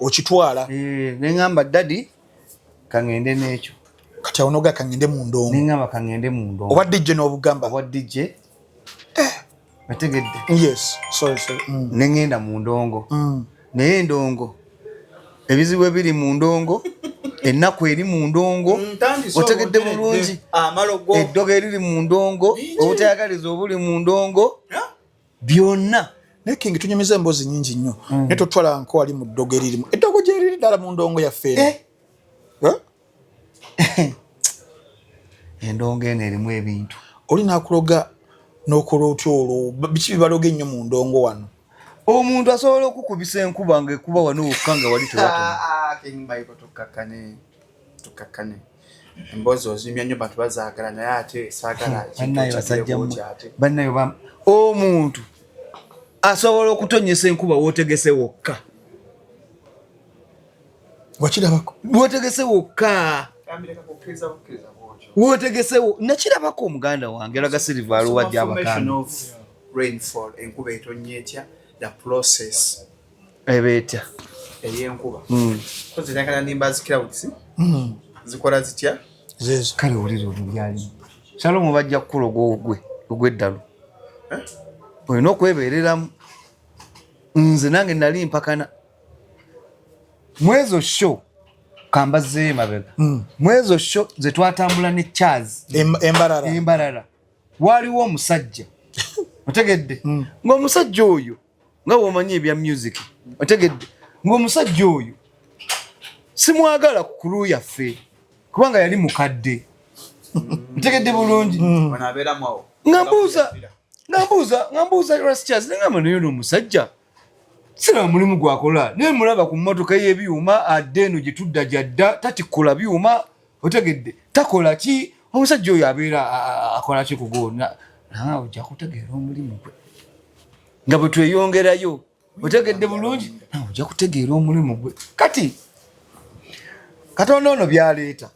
okitwala neŋŋamba dadi kangende n'ekyo kati awonoga kangende mu ndongo neŋŋamba kangende mu ndongo oba DJ n'obugamba oba DJ bategedde yes sorry neŋŋenda mu ndongo naye endongo ebizibu ebiri mu ndongo ennaku eri mu ndongo otegedde bulungi eddogo eriri mu ndongo obutayagaliza obuli mu ndongo byonna naye King tunyumiza emboozi nnyingi nnyo naye totwala nko wali mu ddogo eririmu eddogo gyeriri ddala mu ndongo yaffe endongo eno erimu ebintu oli naakuloga n'okola otyo olwo biki bibaloga ennyo mu ndongo wano omuntu asobola okukubisa enkuba nga ekuba wano wokka nga wali tewatona King Michael tukakkane emboozi ozimya nnyo bantu bazaagala naye ate saagala bannayo omuntu asobola okutonyesa enkuba wootegese wokka wakirabako wootegese wokka wootegesewo nakirabako omuganda wange laga Silver aluwajja abakanda rainfall enkuba etonnya etya the process ebetya ey'enkuba kozirangana nimba ziclouds zikola zitya zezo kale oliri olubyalimu Shalom bajja kukuloga ogw'eddalu olina okwebeereramu nze nange nali mpakana mwezo show kambaze mabega mwezo show ze twatambula ne Charles embarara waliwo omusajja otegedde ng'omusajja oyo nga womanyi ebya music otegedde ng'omusajja oyo simwagala ku kulu yaffe kubanga yali mukadde otegedde bulungi ngambuuza Charles ngamba naye n'omusajja sira mulimu gwakola naye mulaba ku mmotoka y'ebyuma adde eno gye tudda gyadda tatikola byuma otegedde takola ki omusajja oyo abeera akola ki kugona nawe ojja kutegeera omulimu gwe nga bwe tweyongerayo otegedde bulungi nawe ojja kutegeera omulimu gwe kati Katonda ono byaleeta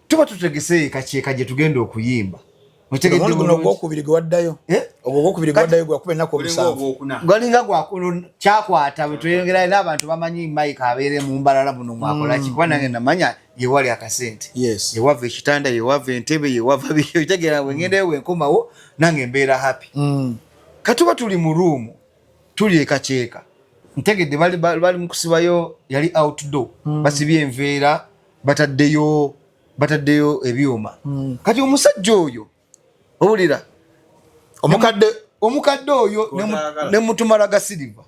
tuba tutegese kakyeka gye tugenda okuyimba ogwokubiri gwe waddayo gwakuba ennaku omusanvu gwalinga kyakwata bwe tweyongerayo n'abantu bamanyi Mike abeere mu mbalala buno mwakolaki kuba nange namanya yewali akasente yewava ekitanda yewava entebe yewava bitegeera bwe ngendayo bwenkomawo nange mbeera happy katuba tuli mu ruumu tuli ekakyeka ntegedde bali mu kusibayo yali outdoor basibye enveera bataddeyo ebyuma kati omusajja oyo owulira omukadde oyo ne mutumalaga Silver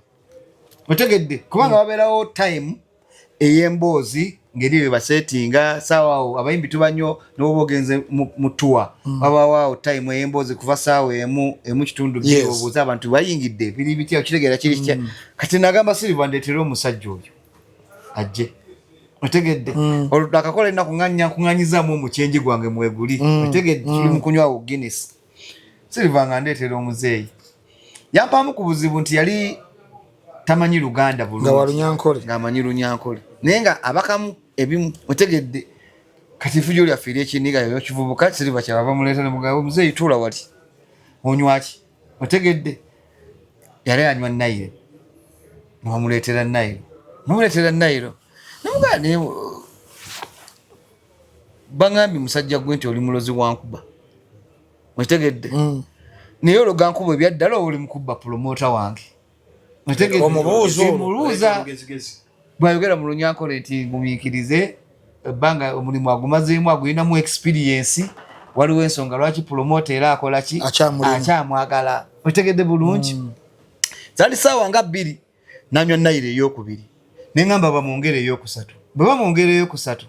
otegedde kubanga babeerawo time ey'emboozi ngeri we basetinga saawa abayimbi tubanyo n'oba ogenze mu tour babawaawo time ey'emboozi kuva saawa emu kitundu obuuza abantu bayingidde biri bitya okitegeera kiri kitya kati nagamba Silver ndeetera omusajja oyo ajje otegedde akakola ina kunganyizamu omuchenji gwange mweguli otegedde tuli mukunywa Guinness Silver nga ndetera omuzeeyi yampamu ku buzibu nti yali tamanyi Luganda bulungi nga amanyi Lunyankole naye nga abakamu ebimu otegedde kati fujo lyaffiira ekiniga yo kivubuka Silver kyabava muleetera mugabo omuzeeyi tuula wali onywaki otegedde yali anywa Nairo mwamuleetera Nairo namugane bangambi musajja gwe nti oli mulozi wa nkuba otegedde naye ologankuba ebyaddala oli mukuba promoter wange otegedde omubuuza bwayogera mu Lunyankole nti ngumiikirize ebbanga omulimu agumazeemu agulinamu experience waliwo ensonga lwaki promoter era akola ki akyamwagala otegedde bulungi zali ssaawa nga 2 nanywa Nairo ey'okubiri neŋŋamba bamwongere ey'okusatu bwe bamwongera ey'okusatu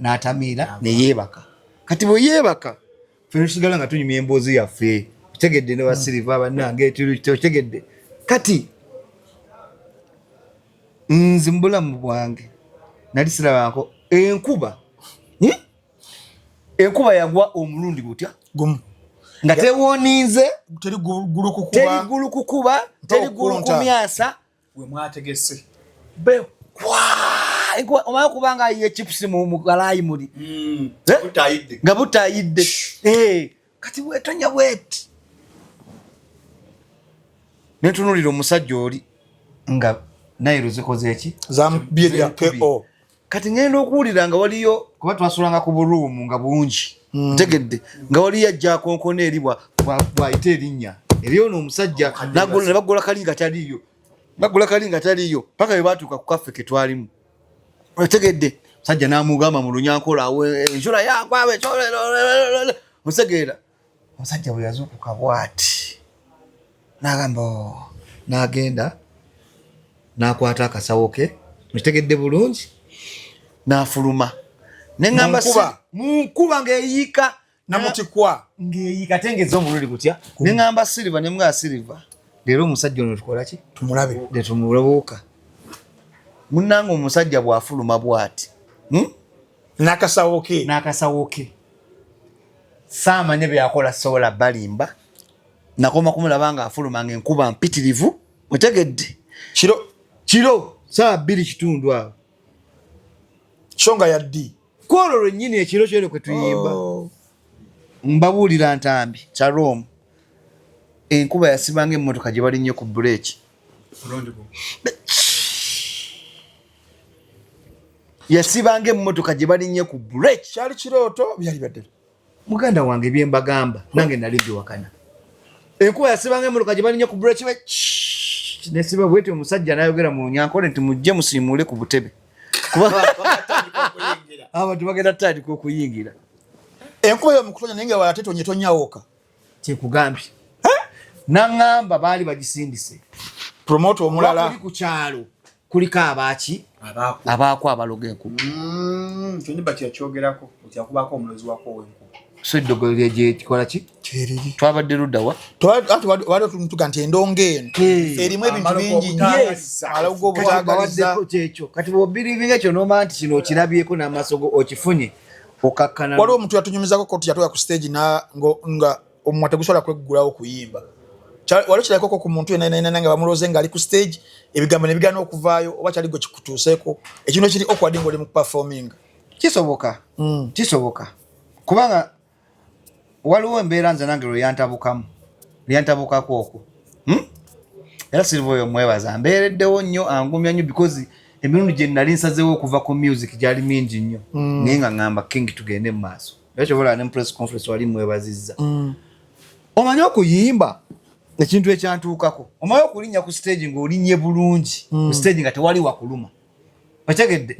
n'atamiira ne yeebaka kati bwe yeebaka ffe tusigala nga tunyumya emboozi yaffe otegedde ne Silver bannange otegedde kati nze mu bulamu bwange nali sirabako enkuba yagwa omulundi gutya gumu nga tewoninze teri gulu kukuba teri gulu kumyasa we mwategese be kwa omaya kubanga ye chips mu kalayi muli nga butayidde kati wetonya wet netunulira omusajja oli nga Nairo zikoze eki zambye PO kati ngenda okuwulira nga waliyo kuba twasulanga ku buruumu nga bungi tegedde nga wali yajja konkone eri bwayita erinnya eriyo n'omusajja bagula kalinga taliyo paka bwe baatuuka ku kaffe ke twalimu otegedde musajja n'amugamba mu Lunyankole awe enjula yagwawe musegeera omusajja bwe yazuukuka bw'ati n'agamba n'agenda n'akwata akasawo ke mukitegedde bulungi n'afuluma neŋŋamba mu nkuba ng'eyiika namutikwa ng'eyiika tengeza omululi gutya neŋŋamba Silver ne mga Silver leero omusajja ono tukola ki tumulabe tumulabuuka munnange omusajja bw'afuluma bw'ati n'akasawo ke saamanye byakola sobola balimba nakoma kumulaba nga afuluma ng'enkuba mpitirivu otegedde kiro saa 2 kitundu awo shonga ya ddi kwolwo lwennyini ekiro kyeno kwe tuyimba mbabuulira ntambi Shalom enkuba yasibanga emmotoka gye balinnye ku bureeki yasibanga emmotoka gye balinnye ku bureeki kyali kirooto byali baddala muganda wange byembagamba nange nali biwakana enkuba yasibanga emmotoka gye balinnye ku bureeki nesiba bwete omusajja n'ayogera mu Lunyankole nti mujje musiimule ku butebe abantu bagenda tutandika okuyingira enkuba yomukutonya naye nga walate tonyawoka kyekugambye naŋŋamba baali bagisindise promoter omulala kuli ku kyalo kuliko abaako abaloga enkuba kyonyiba kyakyogerako kyakubako omulozi wako w'enkuba so eddogolero gyekikola ki kyeriri twabadde luddawa waliwo tumutuga nti endongo eno erimu ebintu bingi alago obutagaliza kyekyo kati bw'obirivinga ekyo n'omanya nti kino okirabyeko n'amaaso go okifunye okakkana waliwo omuntu yatunyumizako koti yatoya ku stage nga omumwa tegusobola kweggulawo kuyimba waliwo kirabikoko ku muntu yenna nga bamuloze nga ali ku stage ebigambo ne bigaana okuvaayo oba kyali gwe kikutuuseeko ekintu ekiri awkward ng'oli mu performing kisoboka kubanga waliwo embeera nze nange lyantabukako okwo era Silver oyo mwebaza mbeereddewo nnyo angumya nnyo because emirundi gye nali nsazeewo okuva ku music gyali mingi nnyo naye nga ŋŋamba King tugende mu maaso era kyobola ne press conference wali mwebazizza omanyi okuyimba ekintu ekyantuukako omanyi okulinnya ku stage ng'olinnye bulungi ku stage nga tewali wakuluma otegedde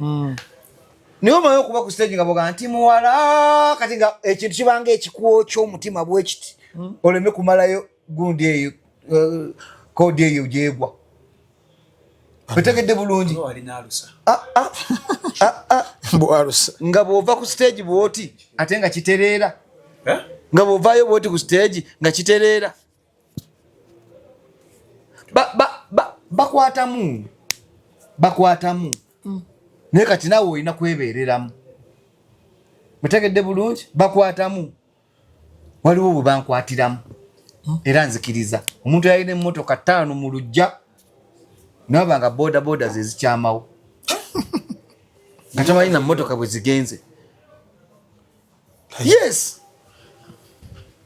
naye omanyi okuba ku stage nga boga nti muwala kati nga ekintu kibanga ekikuwo ky'omutima bwe kiti oleme kumalayo gundi eyo kodi eyo gyegwa otegedde bulungi nga bw'ova ku stage bw'oti ate nga kitereera nga bw'ovaayo bw'oti ku stage nga kitereera bakwatamu naye kati naawe olina kwebeereramu mutegedde bulungi bakwatamu waliwo bwe bankwatiramu era nzikiriza omuntu yalina emmotoka 5 mu lujja naba nga boda ze zikyamawo nga tamanyi na mmotoka bwe zigenze. Yes,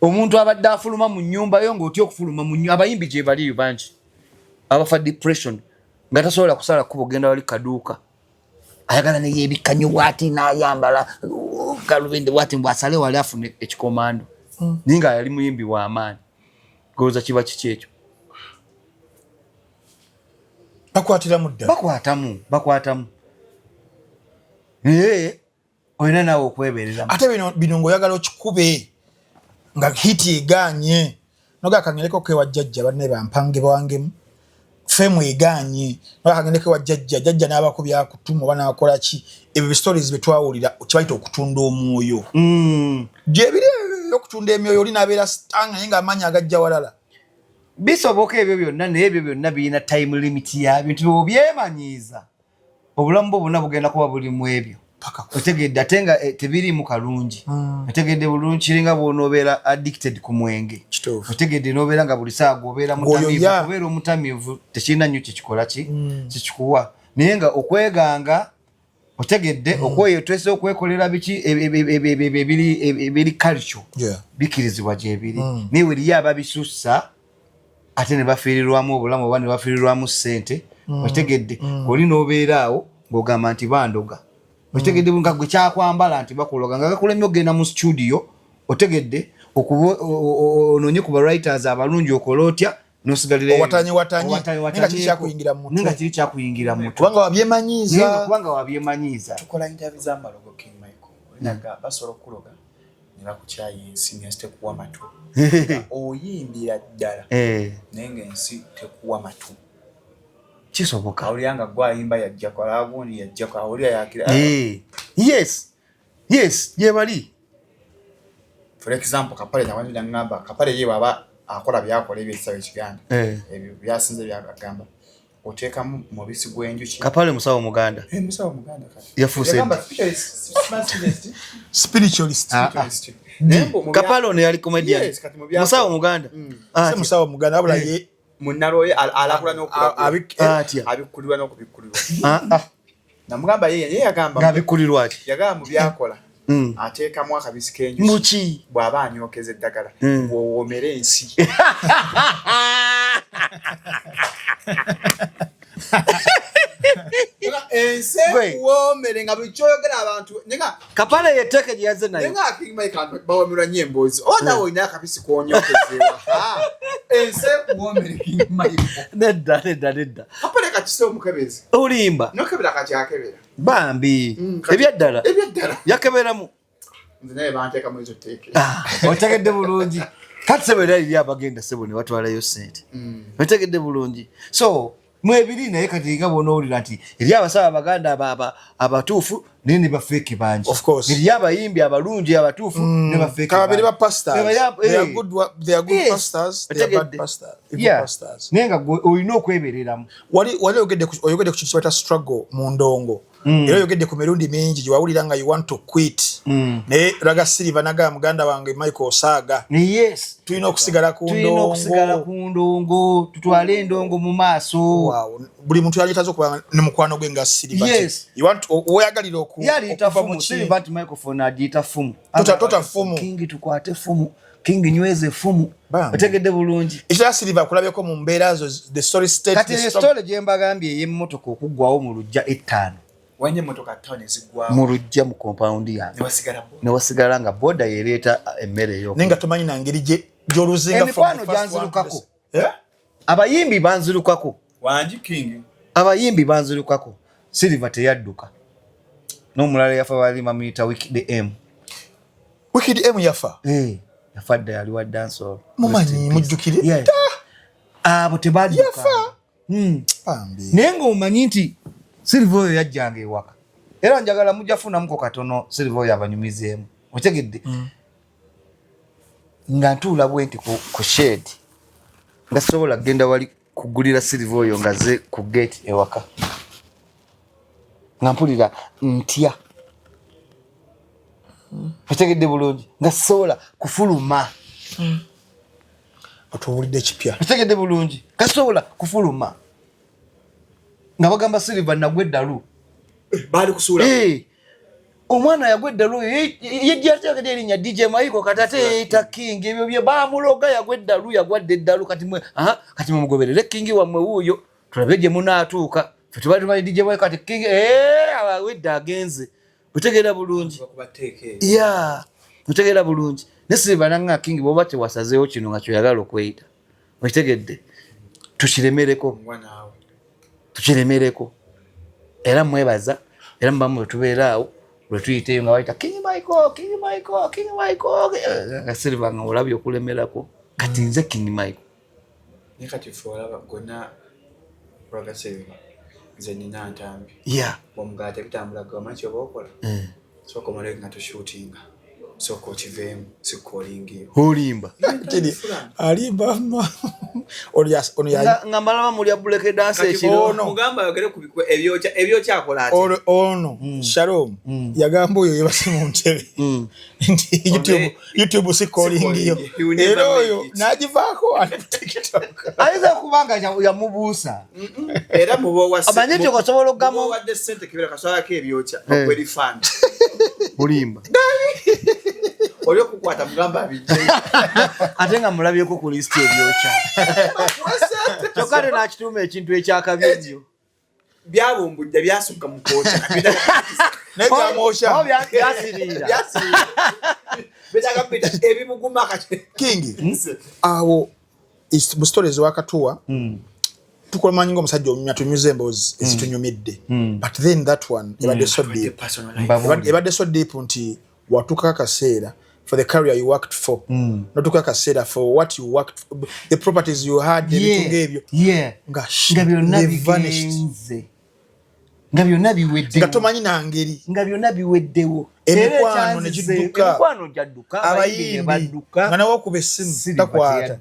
omuntu abadde afuluma mu nnyumba yo ng'otya okufuluma mu nnyumba. Abayimbi gye baliyo bangi abafa depression nga tasobola kusala kubo genda wali kaduuka ayagala ne yebikanyo wati n'ayambala galubindi wati mbwasale wali afune ekikomando ninga yali muyimbi wa amaanyi goza kiba kiki ekyo bakwatamu oyina naawe okwebereramu ate bino ng'oyagala okikube nga hiti eganye nogakangereko kewa jjajja banne bampange bawangemu femu eganye nogakangereko wa jjajja n'abakubi akutumu oba n'akola ki ebyo stories bye twawulira kibayita okutunda omwoyo gye biri okutunda emyoyo oli n'abeera stanga naye ng'amaanyi agajja walala bisoboka ebyo byonna naye ebyo byonna birina time limit yabyo nti obyemanyiiza obulamu bwo bwonna bugenda kuba bulimu ebyo otegedde ate nga tebiriimu kalungi otegedde bulungi kiringa bw'onoobeera addicted ku mwenge otegedde n'obeera nga buli saa gwobeera obeera omutamiivu tekirina nnyo kyekikola kikikuwa naye nga okweganga otegedde okweyotwesa okwekolera biki ebiri culture bikirizibwa gyebiri naye weriyo ababisussa ate ne bafiirirwamu obulamu oba ne bafiirirwamu ssente otegedde oli n'obeera awo ng'ogamba nti bandoga otegedde nga gwe kyakwambala nti bakuloga nga gakulemye ogenda mu studio otegedde onoonye ku writers abalungi okola otya n'osigalira ninga kiri kyakuyingira mu mutwe kubanga wabyemanyiiza tukola interview z'amalogo King Michael olinaga basobola okuloga ne bakukyaye ensi n'ensi tekuwa matu oyimbira ddala naye ng'ensi tekuwa matu kisoboka awulira gwayimba yajja kola agundi yajja kola awulira yakira yes gye bali for example kapale nyawandi ngamba kapale ye baba akola byakola ebyesawe Kiganda ebyo byasinze byagamba oteeka mu mubisi gw'enjuki kapale musawo Muganda musawo Muganda kati yafuse spiritualist kapale ono yali comedian musawo Muganda se musawo Muganda abula ye munalo ye alakula n'okula abikulirwa n'okubikulirwa namugamba ye yagamba ngabikulirwa ati yagamba mu byakola ateekamu akabisi k'enjuki muki bw'aba anyookeza eddagala bw'owoomera ensi ensi woomere nga buli kyoyogera abantu nenga kapale yeteeke gye yazze nayo nenga King Michael bawomerwa nnyo emboozi oba nawe olina akabisi k'onyookezeewa ensi woomere King Michael nedda kapale kakise omukebezi olimba nokebera kakyakebera bambi ebyaddala yakeberamu nze naye banteekamu ezo teeke otegedde bulungi kati sebo era liri abagenda sebo ne batwalayo ssente otegedde bulungi so mwebiri naye kati nga bw'onoowulira nti eri abasawo Abaganda abatuufu naye ne bafeeke bangi eri abayimbi abalungi abatuufu ne bafeeke naye nga olina okwebereramu. Wali oyogedde ku kintu kibata struggle mu ndongo era oyogedde ku mirundi mingi gye wawulira nga you want to quit naye Raga Silver naga muganda wange Michael Osaaga tulina okusigala ku ndongo tutwale endongo mu maaso buli muntu yalitaza okuba ne mukwano gwe nga Silver oyagalira okuva mu Silver ati microphone agiita fumu tota fumu King tukwate fumu King nyweze fumu otegedde bulungi ekya Silver akulabyeko mu mbeera zo the story state kati ne story gye mbagambye ey'emmotoka okuggwawo mu lujja 5 wanye motoka town zigwa mu lujja mu compound yange ne wasigala nga boda yereeta emmere yo nenga tomanyi na ngeri gy'oluzinga from janzirukako abayimbi banzirukako wanji King abayimbi banzirukako Silver teyadduka n'omulala yafa bali mamita Wicked M yafa yafadde yali wa dancehall mumanyi mujjukire abo tebadduka naye ng'omanyi nti Silver oyo yajjanga ewaka era njagala mujafunamuko katono Silver oyo abanyumizeemu otegedde nga ntuula bwenti ku shed nga sobola genda wali kugulira Silver oyo nga ze ku gate ewaka nga mpulira ntya otegedde bulungi nga sola kufuluma otubulidde ekipya otegedde bulungi kasobola kufuluma nga bagamba Silver nagwe eddalu bali kusuula omwana yagwe eddalu yejjategedde erinnya DJ Maiko katate yeyita King ebyo bye baamuloga yagwe eddalu yagwadde eddalu kati mumugoberere King wammwe wuuyo tulabe gye munaatuuka fe tubali tumanyi DJ Maiko kati King awedde agenze otegeera bulungi otegeera bulungi ne Silver nanga King bwoba tewasazeewo kino nga kyoyagala okweyita okitegedde tukiremereko era mwebaza era mubamu bwe tubeera awo bwe tuyiteeyo nga bayita King Michael nga Silver nga olabye okulemerako kati nze King Michael ne kati fe olaba gonna Raga Silver nze nina ntambi bwomugala tebitambulaga omanyi oba okola sooka omale nga toshootinga sooka okiveemu sikoolingiyo olimba alimba nga mbalama mulya buleke dansi ekiro mugamba yogere ku ebyokyakola ati ono Shalom yagamba oyo yebase mu ntebe nti YouTube sikoolingiyo era oyo n'agivaako ali ku TikTok ayinza kubanga yamubuusa era mubawa amanye nti osobola okugamba wadde ssente kibera kaswalako ebyokya okweri fund olimba oli okukwata mugamba abijje ate nga mulabyeko ku listi ebyokya kyokka ate n'akituuma ekintu ekyakabi ennyo byabumbudde byasukka mu kwokya nebyamusha byasiriira betagapita ebimuguma kati King awo mu stories wakatuwa tukomanyi ngo omusajja omumya tunyuze emboozi ezitunyumidde but then that one ebadde so deep nti watuka akaseera for the career you worked for notuka akaseera for what you worked for, the properties you had ebitunga ebyo nga byonna biweddewo nga tomanyi nangeri nga byonna biweddewo emikwano negidduka abayimbi badduka nga nawe okuba essimu takwata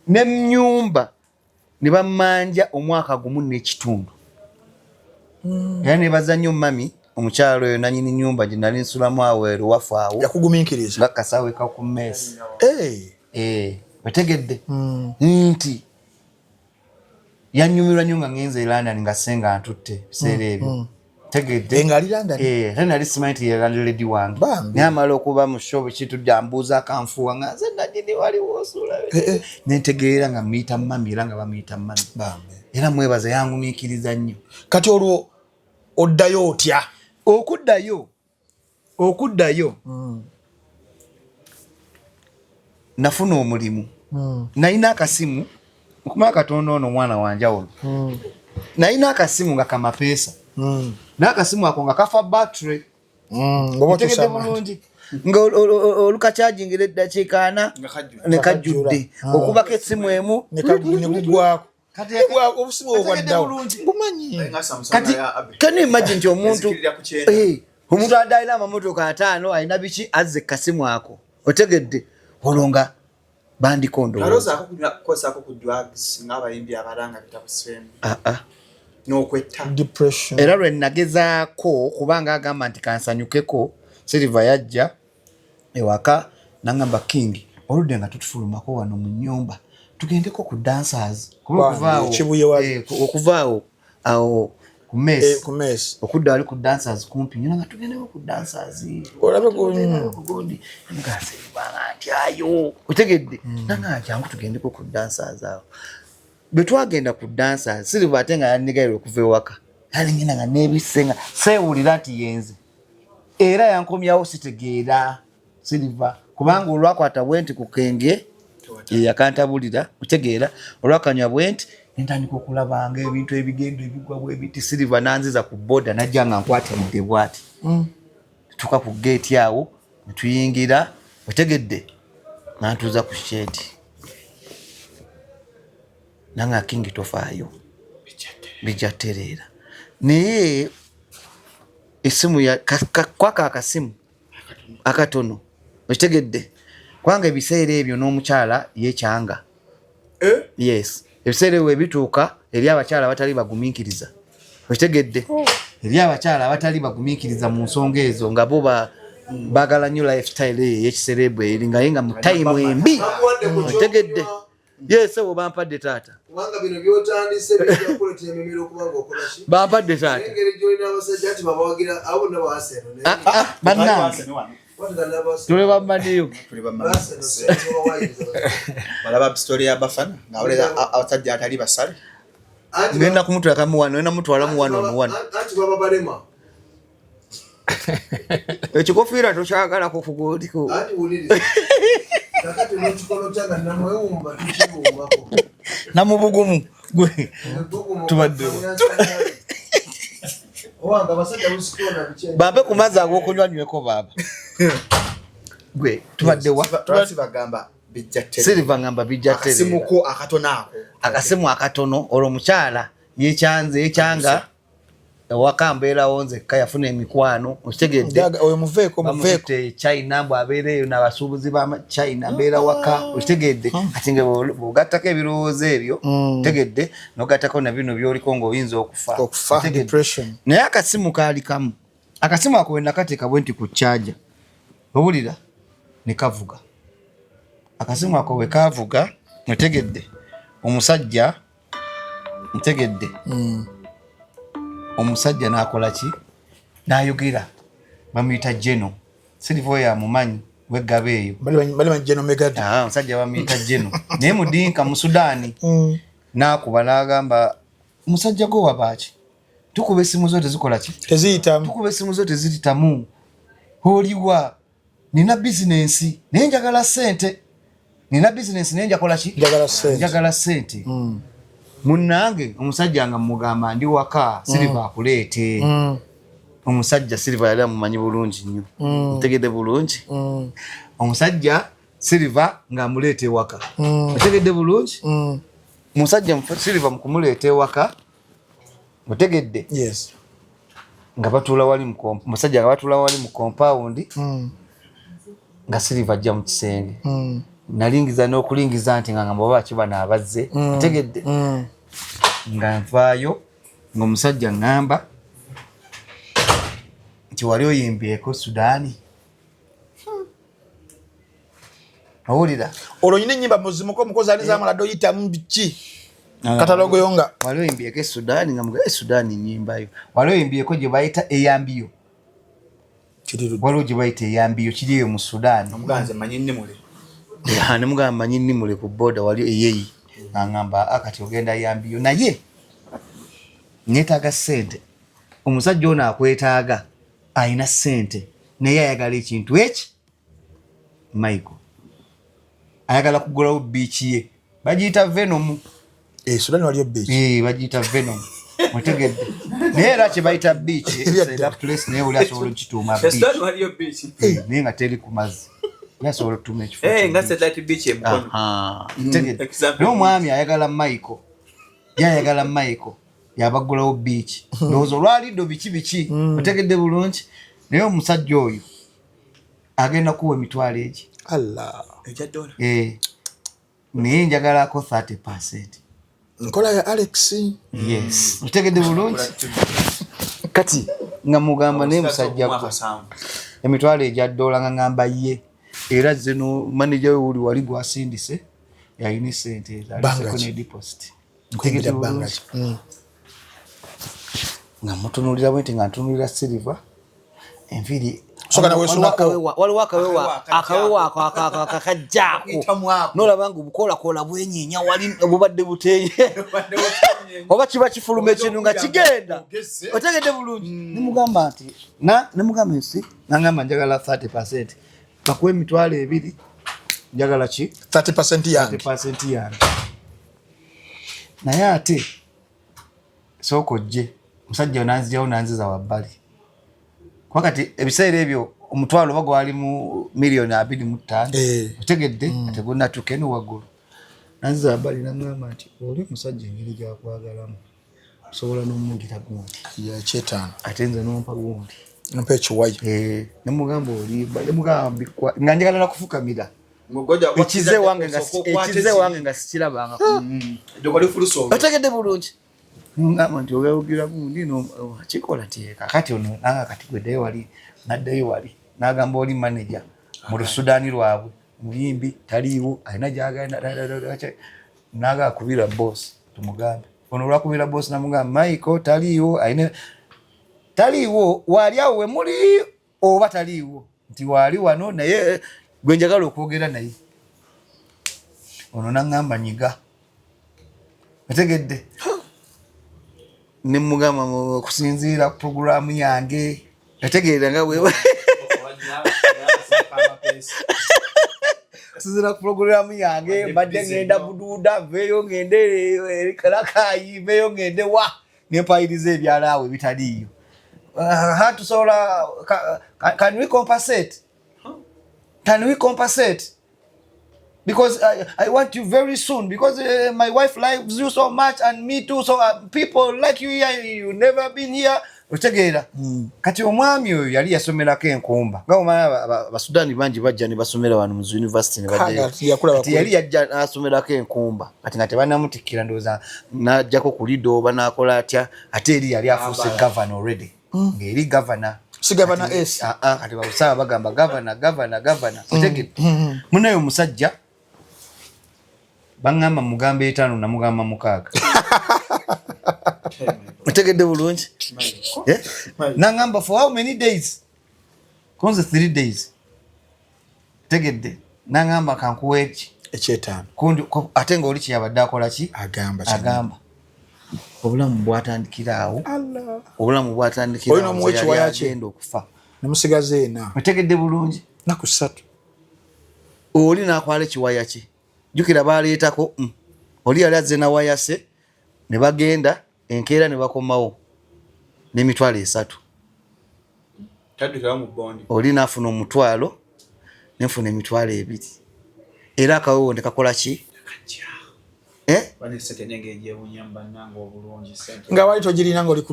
n'ennyumba ne bamanja omwaka gumu n'ekitundu era ne baza nnyo mami omukyalo oyo nanyini nyumba gye nali nsulamu aweeru wafu awo yakugumiikiriza nga kasaawe ku mmeesi wetegedde nti yanyumirwa nnyo nga ngenze e London nga senga ntutte biseera ebyo tegedde nga ali London ate nali simanyi nti ye landlady wange naye amala okuba mu show kitudde ambuuza akanfuuwa nga nze nagini waliwo osula nentegeera nga muyita mami era nga bamuyita mami era mwebaza yangumiikiriza nnyo kati olwo oddayo otya okuddayo nafuna omulimu nalina akasimu okumala Katonda ono omwana wanjawulo nalina akasimu nga kamapeesa n'akasimu ako nga kafa battery otegedde bulungi nga olukacagingire eddakiika 4 ne kajjudde okubako essimu emu negugwako obusimu obwaddawo bumanyi kati can you imagine nti omuntu adayira amamotoka 5 alina biki azze kasimu ako otegedde olonga bandikondo alozaako kukosaako ku drugs ng'abayimbi abalanga bitabuseemu n'okwetta depression era lwe nagezaako kubanga agamba nti kansanyukeko Silver yajja ewaka nangamba King oludde nga tutufulumako wano mu nnyumba tugendeko ku dancers okuvaawo awo ku mess okudda ali ku dancers kumpi nyina nga tugendeko ku dancers olabe kugundi ngase banga ntyayo otegedde nanga jangu tugendeko ku dancers awo betwagenda ku dancers Silver ate nga yanigaire okuva ewaka yali ngina nga nebisenga sewulira nti yenze era yankomyawo sitegeera Silver kubanga olwakwata bwenti ku kenge yakantabulira utegeera olwakanywa bwenti ntandika okulabanga ebintu ebigendo ebigwa bwebiti Silver nanziza ku boda najja nga nkwatiridde bwati tuka ku gate awo netuyingira utegedde nantuza ku shed nanga King tofaayo bijaterera naye esimu ya kwaka akasimu akatono utegedde kwanga ebiseera ebyo n'omukyala yekyanga yes ebiseera ebyo bituuka eri abakyala batali bagumiikiriza okitegedde eri abakyala abatali bagumiikiriza mu nsonga ezo nga bo baagala nnyo lifestyle y'ekiserebu eri nga ye nga mu tayimu embi otegedde yese bo bampadde taata kubanga bino byotandise bijja kuleeta emimiro kubanga okola ki bampadde taata engeri gyolina abasajja ati babawagira abo nabo Arsenal bannange tule bammanyiyo balaba story ya Bafana ngawulira abasajja atali basale ngenda kumutwala mu wano mutwala mu wano anti baba balema ekikofiira tokyagala kukuguliko anti wuliriza kakati n'ekikolo kyanga namwewumba tukibumbako namubugumu gwe tubadde owanga abasajja busikona bikyenda bampe ku mazzi ag'okunywa nyweko baaba gwe tubadde wa bagamba bijja tele Silver ngamba bijja tele akasimuko akatono ako akasimu akatono olwo mukyala yekyanga ewaka mbeerawo nzekka yafuna emikwano okitegedde oyo muveeko China mbw abeereeyo n'abasuubuzi ba China mbeera waka okitegedde ati nga bw'ogattako ebirowoozo ebyo otegedde n'ogattako na bino by'oliko ng'oyinza okufa depression naye akasimu kaali kamu akasimu ako we nakateeka bwe nti ku charger obulira ne kavuga akasimu ako we kavuga otegedde omusajja ntegedde omusajja n'akola ki n'ayogera bamuyita Jeno Silver yamumanyi weggaba eyo bali Jeno Megadi omusajja bamuyita Jeno naye mudinka mu Sudaani n'akuba n'agamba omusajja gwe wabaaki tukuba essimu zo tezikola ki teziyitamu tukuba essimu zo teziyitamu oliwa nina bizinensi naye njagala ssente nina bizinensi naye njakola ki njagala ssente munnange omusajja nga mugamba ndi waka Silver akuleete omusajja Silver yali amumanyi bulungi nnyo otegedde bulungi omusajja Silver nga amuleete waka otegedde bulungi omusajja Silver mukumuleete waka otegedde nga batuula wali omusajja nga batuula wali mu compound nga Silver ajja mu kisenge nalingiza n'okulingiza nti nga ngamba oba kiba n'abazze otegedde nga nvaayo ng'omusajja ngamba nti wali oyimbyeko Sudaani owulira olwo nyina ennyimba muzimuko omukozi alizamala doyitamu biki katalogoyo nga wali oyimbyeko e Sudaani nga mugabe Sudaani nnyimbayo wali oyimbyeko gye bayita eyambiyo waliwo gye bayita eyambiyo kiri eyo mu Sudaani omuganze manyi nnimule ne mugamba manyi nnimule ku booda wali eyeyi ngamba akati ogenda yambiyo naye neetaaga ssente omusajja ono akwetaaga ayina ssente naye ayagala ekintu eki Michael ayagala kugulawo biiki ye bagiyita Venom Sudaani waliyo biiki bagiyita Venom otegedde naye era kye bayita biiki era place naye oli asobola okituuma biiki naye nga teri ku mazzi nasobola okutuma ekifo nga satellite beach emukono tegedde naye omwami ayagala Michael yabagulawo biiki ndowooza olwaliddo biki otegedde bulungi naye omusajja oyo agenda kuwa emitwalo egi ejja dola naye njagalako 30%. Nkola ya Alex. Yes. Otegedde bulungi. Kati nga mugamba ne musajja ko. Emitwalo ejja dola nga ngamba ye. Era zino manager we uli wali gwasindise yayina sente za ne deposit. Otegedde bulungi. Nga mutunulira bwete nga ntunulira Silver. Enviri sokana wesuwako wali wakawewa akakajjako nolaba nga obukola bwenyenya wali obubadde buteye oba kiba kifulume kino nga kigenda otegedde bulungi nimugamba nti nimugamba nsi nangamba njagala 30% bakuwa emitwalo ebiri njagala ki 30% yange naye ate soko jje musajja nanzijawo nanziza wabbali wakati ebiseera ebyo omutwalo bago ali mu milioni 25 otegedde ategonna tukeno wagulu nanziza bali nangamba nti oli musajja engeri gyakwagalamu osobola n'omundira gundi ya chetano atenze n'ompa gundi nompa ekiwayi nemugamba oli nemugamba nga njagala nakufukamira ekize wange nga sikirabanga otegedde bulungi ngamba nti ogayogira gundi no chikola tieka kati ono nanga kati gwedde wali naddeyo wali nagamba oli manager mu Sudani lwabwe muyimbi taliwo alina jagenda naga kubira boss tumugambe ono lwakubira boss namugamba Michael taliwo alina taliwo wali awe muri oba taliwo nti wali wano naye gwenjagala okwogera naye ono nangamba nyiga otegedde ne mugamba kusinziira program yange yategeera nga wewe kusinziira program yange mbadde ngenda bududa veyo ngende kalakayi veyo ngende wa nempayiriza ebyalaawe bitaliyo hatusobola can we compensate? Can we compensate? Because I want you very soon because my wife likes you so much and me too, so people like you here, you never been here otegeera kati omwami oyo yali yasomerako enkumba nga omanya basudani bangi bajja ne basomera wano mu university ne bajja yali yajja asomerako enkumba kati nga tebanamutikira ndowooza najjako ku lido oba nakola atya ate eri yali afuuse governor already ng'eri governor si governor S kati bawusaba bagamba governor otegedde munayo omusajja bangamba mugamba 5 na mugamba 6 otegedde bulungi nangamba for how many days konze 3 days otegedde nangamba kankuweeki ekyetaano ate ng'oli kyeyabadde akola ki agamba obulamu bwatandikira awo obulamu bwatandikira olina omuweeki wayagenda okufa namusigaze ena otegedde bulungi naku 3 oli nakwala ekiwaya kye jukira baleetako oli yali azze na wayase ne bagenda enkeera ne bakomawo n'emitwalo 3 taddukira mu bondi oli naafuna omutwalo nenfuna emitwalo 2 era akawewo ne kakola ki nga wali togirina ng'oli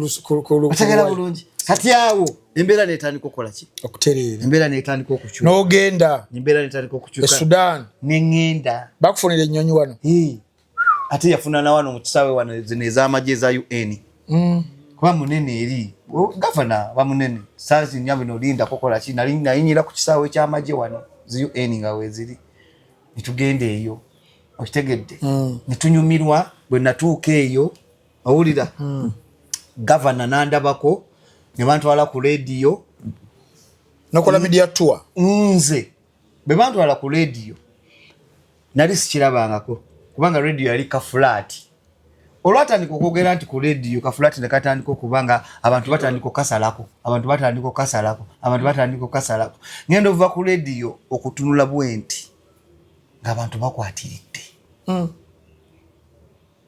otegera bulungi kati awo embeera neetandika okukola ki okutereera embeera neetandika okukyuka n'ogenda embeera neetandika okukyuka Sudan neŋŋenda bakufunira ennyonyi wano ate yafuna na wano mu kisaawe wano zino ez'amagye eza UN kuba munene eri gavana bamunene saazi nnya bino linda kokola ki nayinyira ku kisaawe ky'amagye wano zi UN nga weeziri nitugenda eyo okitegedde nitunyumirwa bwe natuuka eyo owulira gavana nandabako ne bantwala ku rediyo nokola media tour nze bwe bantwala ku rediyo nali sikirabangako kubanga rediyo yali kafulaati olwatandika okwogera nti ku rediyo kafulaati nekatandika okubanga abantu batandika okasalako ngenda ova ku rediyo okutunula bwenti ng'abantu bakwatiridde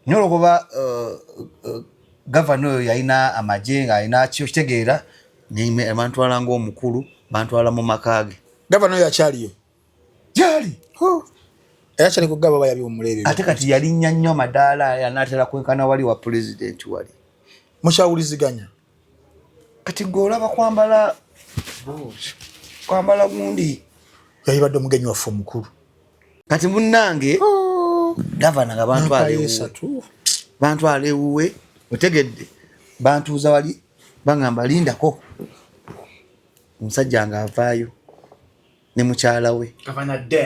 nyo kuba gavana oyo yalina amagye ng'alina kitegeera bantwala ng'omukulu bantwala mu makaage gavana oyo akyaliyo gyali era kyali kugaba bayabi omulere ate kati yalinnya nnyo amadaala yanaatera kwenkana wali wa pulezidenti wali mukyawuliziganya kati gweolaba kwambala gundi yalibadde omugenyi waffe omukulu kati munnange gavana nga bantwala ewuwe otegedde bantuuza wali bangamba lindako omusajja nga avaayo ne mukyala we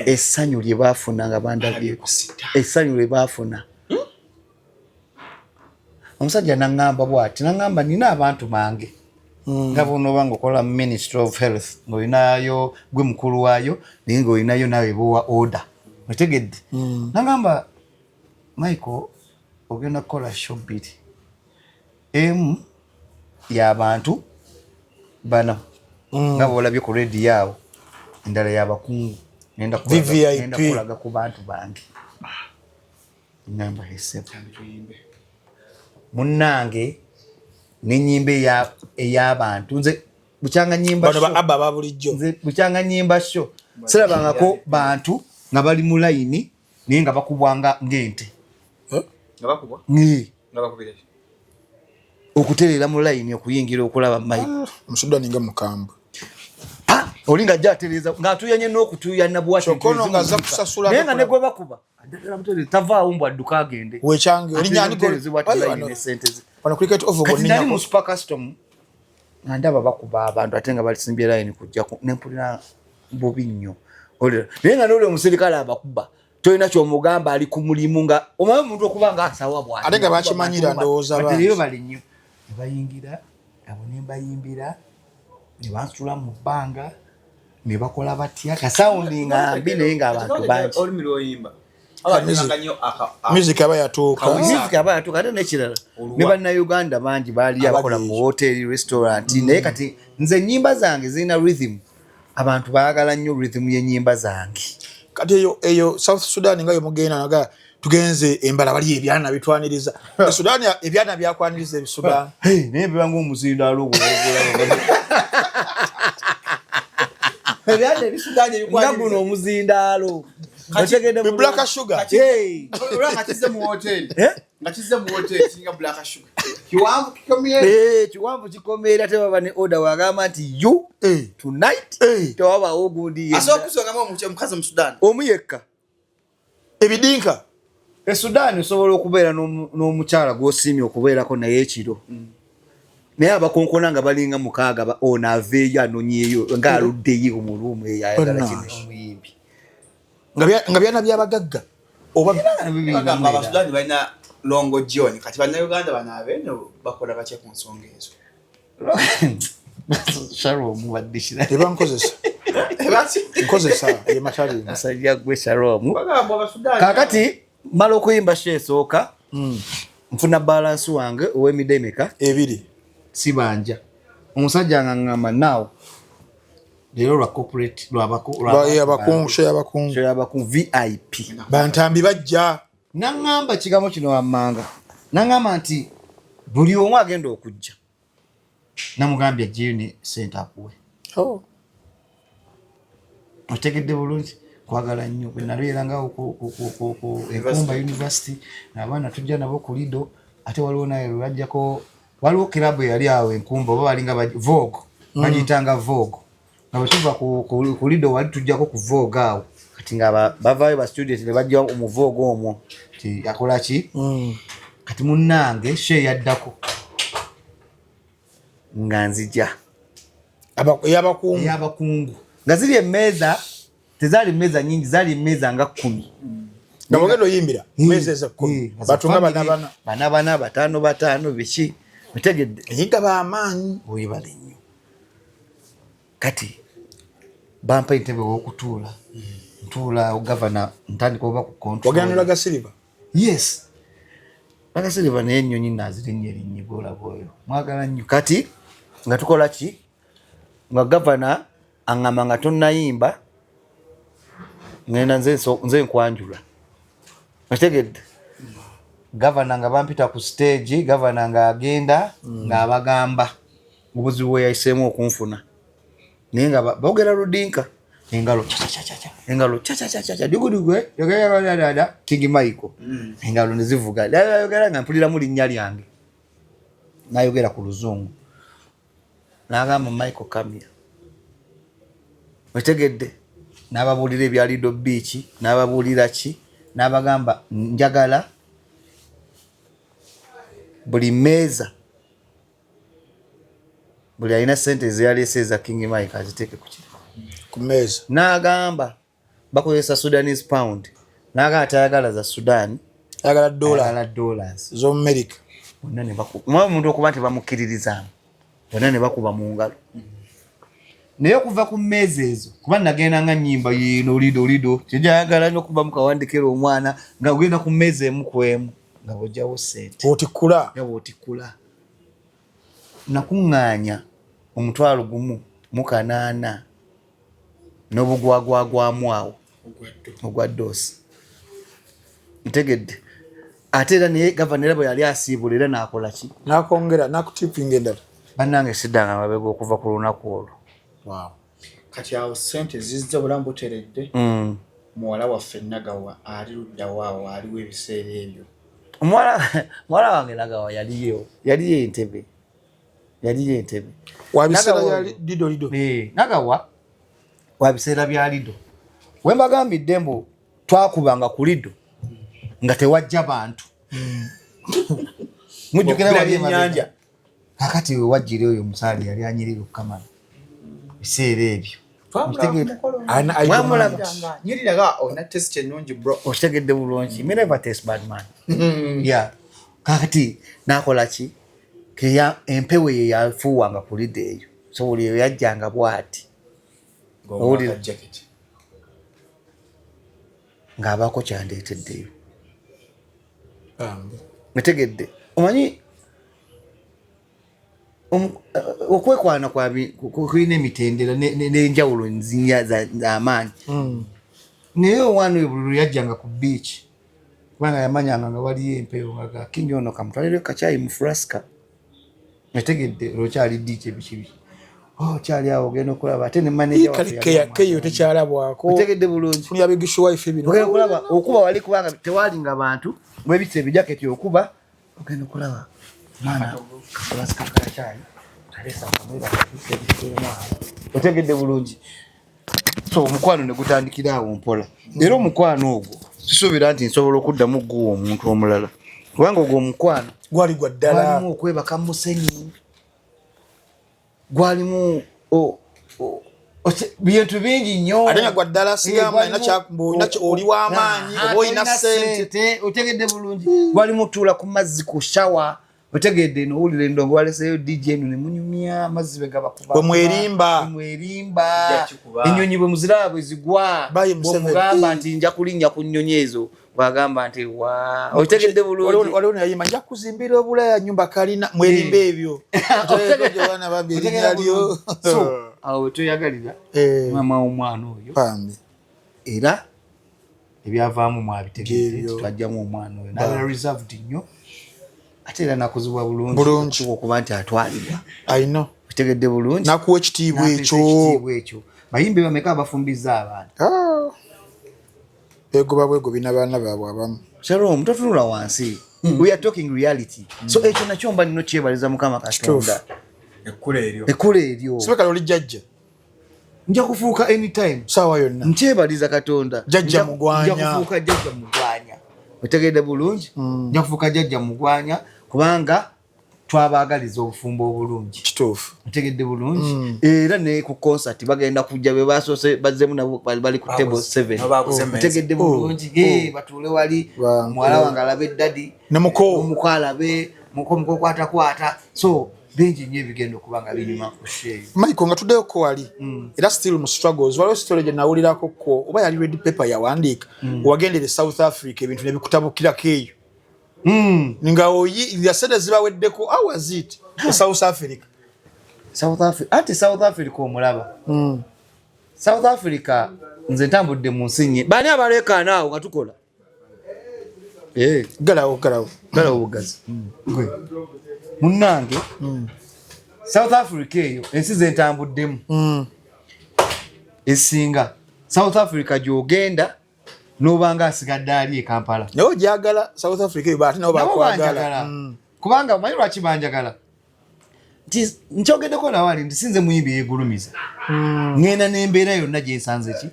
essanyu lye baafuna nga bandabyeko essanyu lye baafuna omusajja naŋŋamba bw'ati naŋŋamba nina abantu bange nga bonoba ng'okola Ministry of Health ng'olinayo gwe mukulu waayo naye ng'olinayo nawe bowa order otegedde naŋŋamba Michael ogenda kukola show 2 emu y'abantu bano nga bw'olabye ku rediyo awo endala y'abakungu nenda kulaga ku bantu bange ngamba esebo munnange n'ennyimba ey'abantu nze bukyanga nyimba sho sirabangako bantu nga bali mu layini naye nga bakubwanga ng'ente okutereera mu layini okuyingira okulaba Michael omusudani nga mukambwe oli nga ajja atereeza ng'atuyanye n'okutuyana bwatikono nga aza kusasula naye nga ne gwe bakuba tavaawo mbw adduka agende wekyange oli nyani Wano cricket over kati nali mu super custom ndaba bakuba abantu ate nga balisimbye line kujja nempulira bubi nnyo naye nga n'olwo omusirikale abakuba tolina kyomugamba ali ku mulimu nga omanyi omuntu okuba nga asawa bw'ati ate nga bakimanyira ndowooza bangi bali nnyo ne bayingira abo ne bayimbira ne bansula mu bbanga ne bakola batya kasawundi nga mbi naye ng'abantu bangi music aba yatuuka ate n'ekirala ne bannayuganda bangi baali abakola mu hoteli restaurant naye kati nze ennyimba zange zirina rhythm abantu baagala nnyo rhythm y'ennyimba zange kati eyo South Sudan nga yo mugenda naga tugenze embala bali ebyana bitwaniriza Sudan ebyana byakwaniriza Sudan naye bibango omuzindaalo ebyana ebisuganye bikwaniriza guno omuzindaalo Be black sugar. Hey. Ngatize mu hotel. Ngatize mu hotel singa black sugar. Kiwambu kikomye. Kiwambu kikomye ate baba ne order wagamba nti you tonight tewaba ogundi ye. Aso kusonga mu mukazi mu Sudan. Omuyekka. Ebidinka. Sudan osobola okubeera n'omukyala gw'osiimye okubeerako naye ekiro. Naye abakonkona nga balinga mukaaga ono aveeyo anonyeeyo ng'aluddeyo mu luumu eyo ayagala kino omuyimbi. Nga byana byabagagga oba bagamba abasudani balina longo John kati bannayuganda banaabeno bakola bakye ku nsonga ezo Shalom wadishira tebankozesa nkozesa ye matali asajja gwe Shalom bagamba abasudani kakati malo kuyimba sheesooka nfuna balance wange ow'emidemeka ebiri sibanja omusajja ngangamba nawo lero lwa corporate abakungu VIP bantambi bajja nangamba kigambo kino wamanga nangamba nti buli omu agenda okujja namugambye jini center akuwe otegedde bulungi kwagala nnyo bwe nalweranga Enkumba University n'abaana tujja nabo ku Lido ate waliwo naye lwajjako waliwo kilabu yali awo Enkumba oba balinga Vogue bagiyitanga Vogue nga batuva ku Lido wali tujjako ku Vogue awo kati nga bavaayo ba student ne bajja mu Vogue omwo ti yakola ki kati munnange she yaddako nga nzija yabakungu nga ziri emmeeza tezali meza nyingi zali meza nga 10 nga bagendo yimbira meza za 10 batunga bana batano biki mutegedde yinga ba amanyi oyibale nnyo kati bampa intebe okutuula ntula governor ntandika oba ku control wagenda laga silver yes laga silver ne ennyonyi naziri nyeri nyigola boyo mwagala nnyo kati nga tukola ki nga governor angama nga tonnayimba ngenda nze nkwanjula mutegedde governor nga bampita ku stage governor nga agenda nga abagamba obuzibu bwe yayiseemu okunfuna naye nga boogera ludinka engalo cha digudugwe yogera King Michael engalo nezivuga yogera nga mpulira mu linnya lyange nayogera ku luzungu n'agamba Michael Kamia mutegedde n'ababuulira ebya Lido Beach n'ababuulira ki n'abagamba njagala buli meeza buli alina sente eziyalese za King Michael aziteeke ku meeza n'agamba bakozesa Sudanese pound n'agamba atayagala za Sudan ayagala dollars zo America bonna ne bakuba omuntu okuba nti bamukkiririzaamu bonna ne bakuba mu ngalo naye okuva ku mmeeza ezo kuba nagenda nga nnyimba yino Lido kyejayagala n'okuba mukawandikira omwana nga ogenda ku mmeeza emu ku emu nga bojjawo sente otikula nakuŋŋaanya omutwalo gumu mu 8 n'obugwagwagwamu awo ogwa doosi ntegedde ate era naye gavanera bwe yali asiibula era n'akola ki n'akongera n'akutipinga endala bannange siddanga mabega okuva ku lunaku olwo kati awo sente zizza bulamu buteredde muwala waffe Nagawa ali luddawo awo aliwo ebiseera ebyo muwala wange Nagawa yaliyo Entebbe wabiseera ya Lido Nagawa wabiseera bya Lido wembagambidde mbu twakubanga ku Lido nga tewajja bantu mujjukira wali nyanja kakati we wajjire oyo musaali yali anyirira okukamala biseera ebyo okitegedde bulungi me never taste bad man yeah kakati nakola ki keya empewo ye yafuuwanga ku lidde eyo so buli eyo yajjanga bw'ati owulira ng'abaako kyandeeteddeyo metegedde omanyi okwekwana kulina emitendera n'enjawulo nzinya z'amaanyi naye omwana oyo buli yajjanga ku beach kubanga yamanyanga nga waliyo empeewo nga gakinyo ono kamutwalire kacyayi mu flaska metegedde olwokyali diiki ebikibi kyali awo ogenda okulaba ate ne manager keyo tekyalabwako otegedde bulungi yabigisha wife bino ogenda okulaba okuba wali kubanga tewalinga bantu mwebitse ebijaketi okuba ogenda okulaba mwana kafulasika kakyayi alesa kamera otegedde bulungi so omukwano ne gutandikira awo mpola era omukwano ogwo sisuubira nti nsobola okuddamu guwa omuntu omulala kubanga ogwo omukwano gwali gwa ddala gwalimu okwebaka mu musenyi gwalimu bintu bingi nnyo ate nga gwa ddala sigamba ina oli w'amaanyi oba olina ssente otegedde bulungi gwalimu tuula ku mazzi ku shawa otegedde n'owulira endongo waleseyo DJ eno ne munyumya amazzi be gabakuba bwe mwerimba ennyonyi bwe muziraba bwe zigwa bw'omugamba nti nja kulinnya ku nnyonyi ezo bw'agamba nti wa otegedde bulungi waliwo nayimba nja kuzimbira obulaya nyumba kalina mwerimba ebyo abaana babirinyalyo awo wetoyagalira mama w'omwana oyo era ebyavaamu mwabitegedde twajjamu omwana oyo nabera reserved nnyo ate era nakuzibwa bulungi okuba nti atwalibwa ayino otegedde bulungi nakuwa ekitiibwa ekyo bayimbi bameka abafumbiza abantu begoba bwegobina baana baabwe abamu Shalom totunula wansi we are talking reality so ekyo nakyo mba nino kyebaliza mukama Katonda ekkula eryo sibekala oli jjajja nja kufuuka anytime sawa yonna nkyebaliza Katonda jjajja mugwanya nja kufuuka jjajja mugwanya otegedde bulungi nja kufuuka jjajja mugwanya kubanga twabaagaliza obufumbo obulungi kituufu otegedde bulungi era ne ku concert bagenda kujja be basoose bazzemu nabo bali ku table 7 otegedde bulungi batuule wali muwala wange alabe eddadi nemuko alabe muko kwata so bingi nnyo ebigenda okuba nga binyuma ku sheeyo Michael nga tuddeyoko wali era still mu struggles waliwo story gye nawulirako ko oba yali red paper yawandiika wagendere South Africa ebintu ne bikutabukirako eyo nga oyi yasede zibaweddeko how was it South Africa ati South Africa omulaba South Africa nze ntambudde mu nsi bani abalekaana awo nga tukola galawo bugazi munnange South Africa eyo ensi ze ntambuddemu esinga South Africa gy'ogenda n'obanga asigadde ali e Kampala naye ogyagala South Africa eyo baate nabo bakwagala kubanga omanyi lwaki banjagala nti nkyogeddeko nawali nti sinze muyimbi yeegulumiza ngenda n'embeera yonna gyensanze ki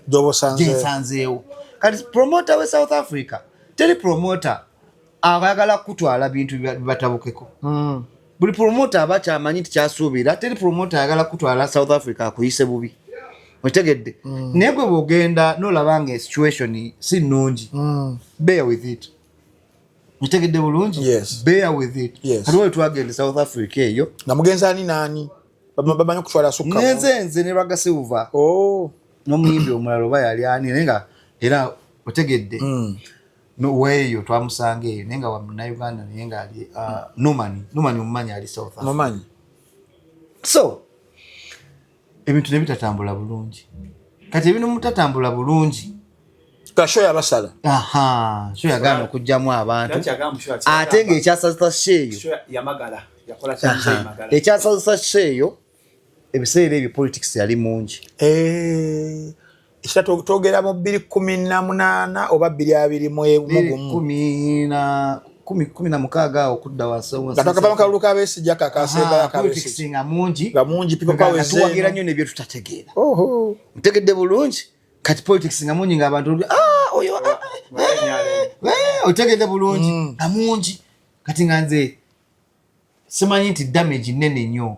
gyensanzeewo kati promota we South Africa teri promota abayagala kutwala bintu bibatabukeko buli promota aba kyamanyi nti kyasuubira teri promota ayagala kutwala South Africa akuyise bubi otegedde naye gwe bw'ogenda n'olabanga situation si nnungi bear with it otegedde bulungi bear with it kati wali twagenda South Africa eyo nga mugenzi ani naani bamanyi okutwala sukka nze ne Rwaga Silver n'omuyimbi omulala oba yali ani naye nga era otegedde weeyo twamusanga eyo naye nga wa Munnayuganda naye nga ali Nomani omumanyi ali South Africa so ebintu ne bitatambula bulungi kati ebintu mutatambula bulungi kasho yabasala sho yagana okujjamu abantu ate ng'ekyasazisa sheeyo ekyasazisa sheeyo ebiseera ebyo politics yali mungi ekita togera mu 2018 oba 2021 16 okudda wasawo katokava kalulu kabesijja kakasemba kabesijja nga mungi people power tuwagira nnyo nebyo tutategeera mutegedde bulungi kati politics nga mungi nga abantu oyo otegedde bulungi nga mungi kati nga nze simanyi nti damage nene nnyo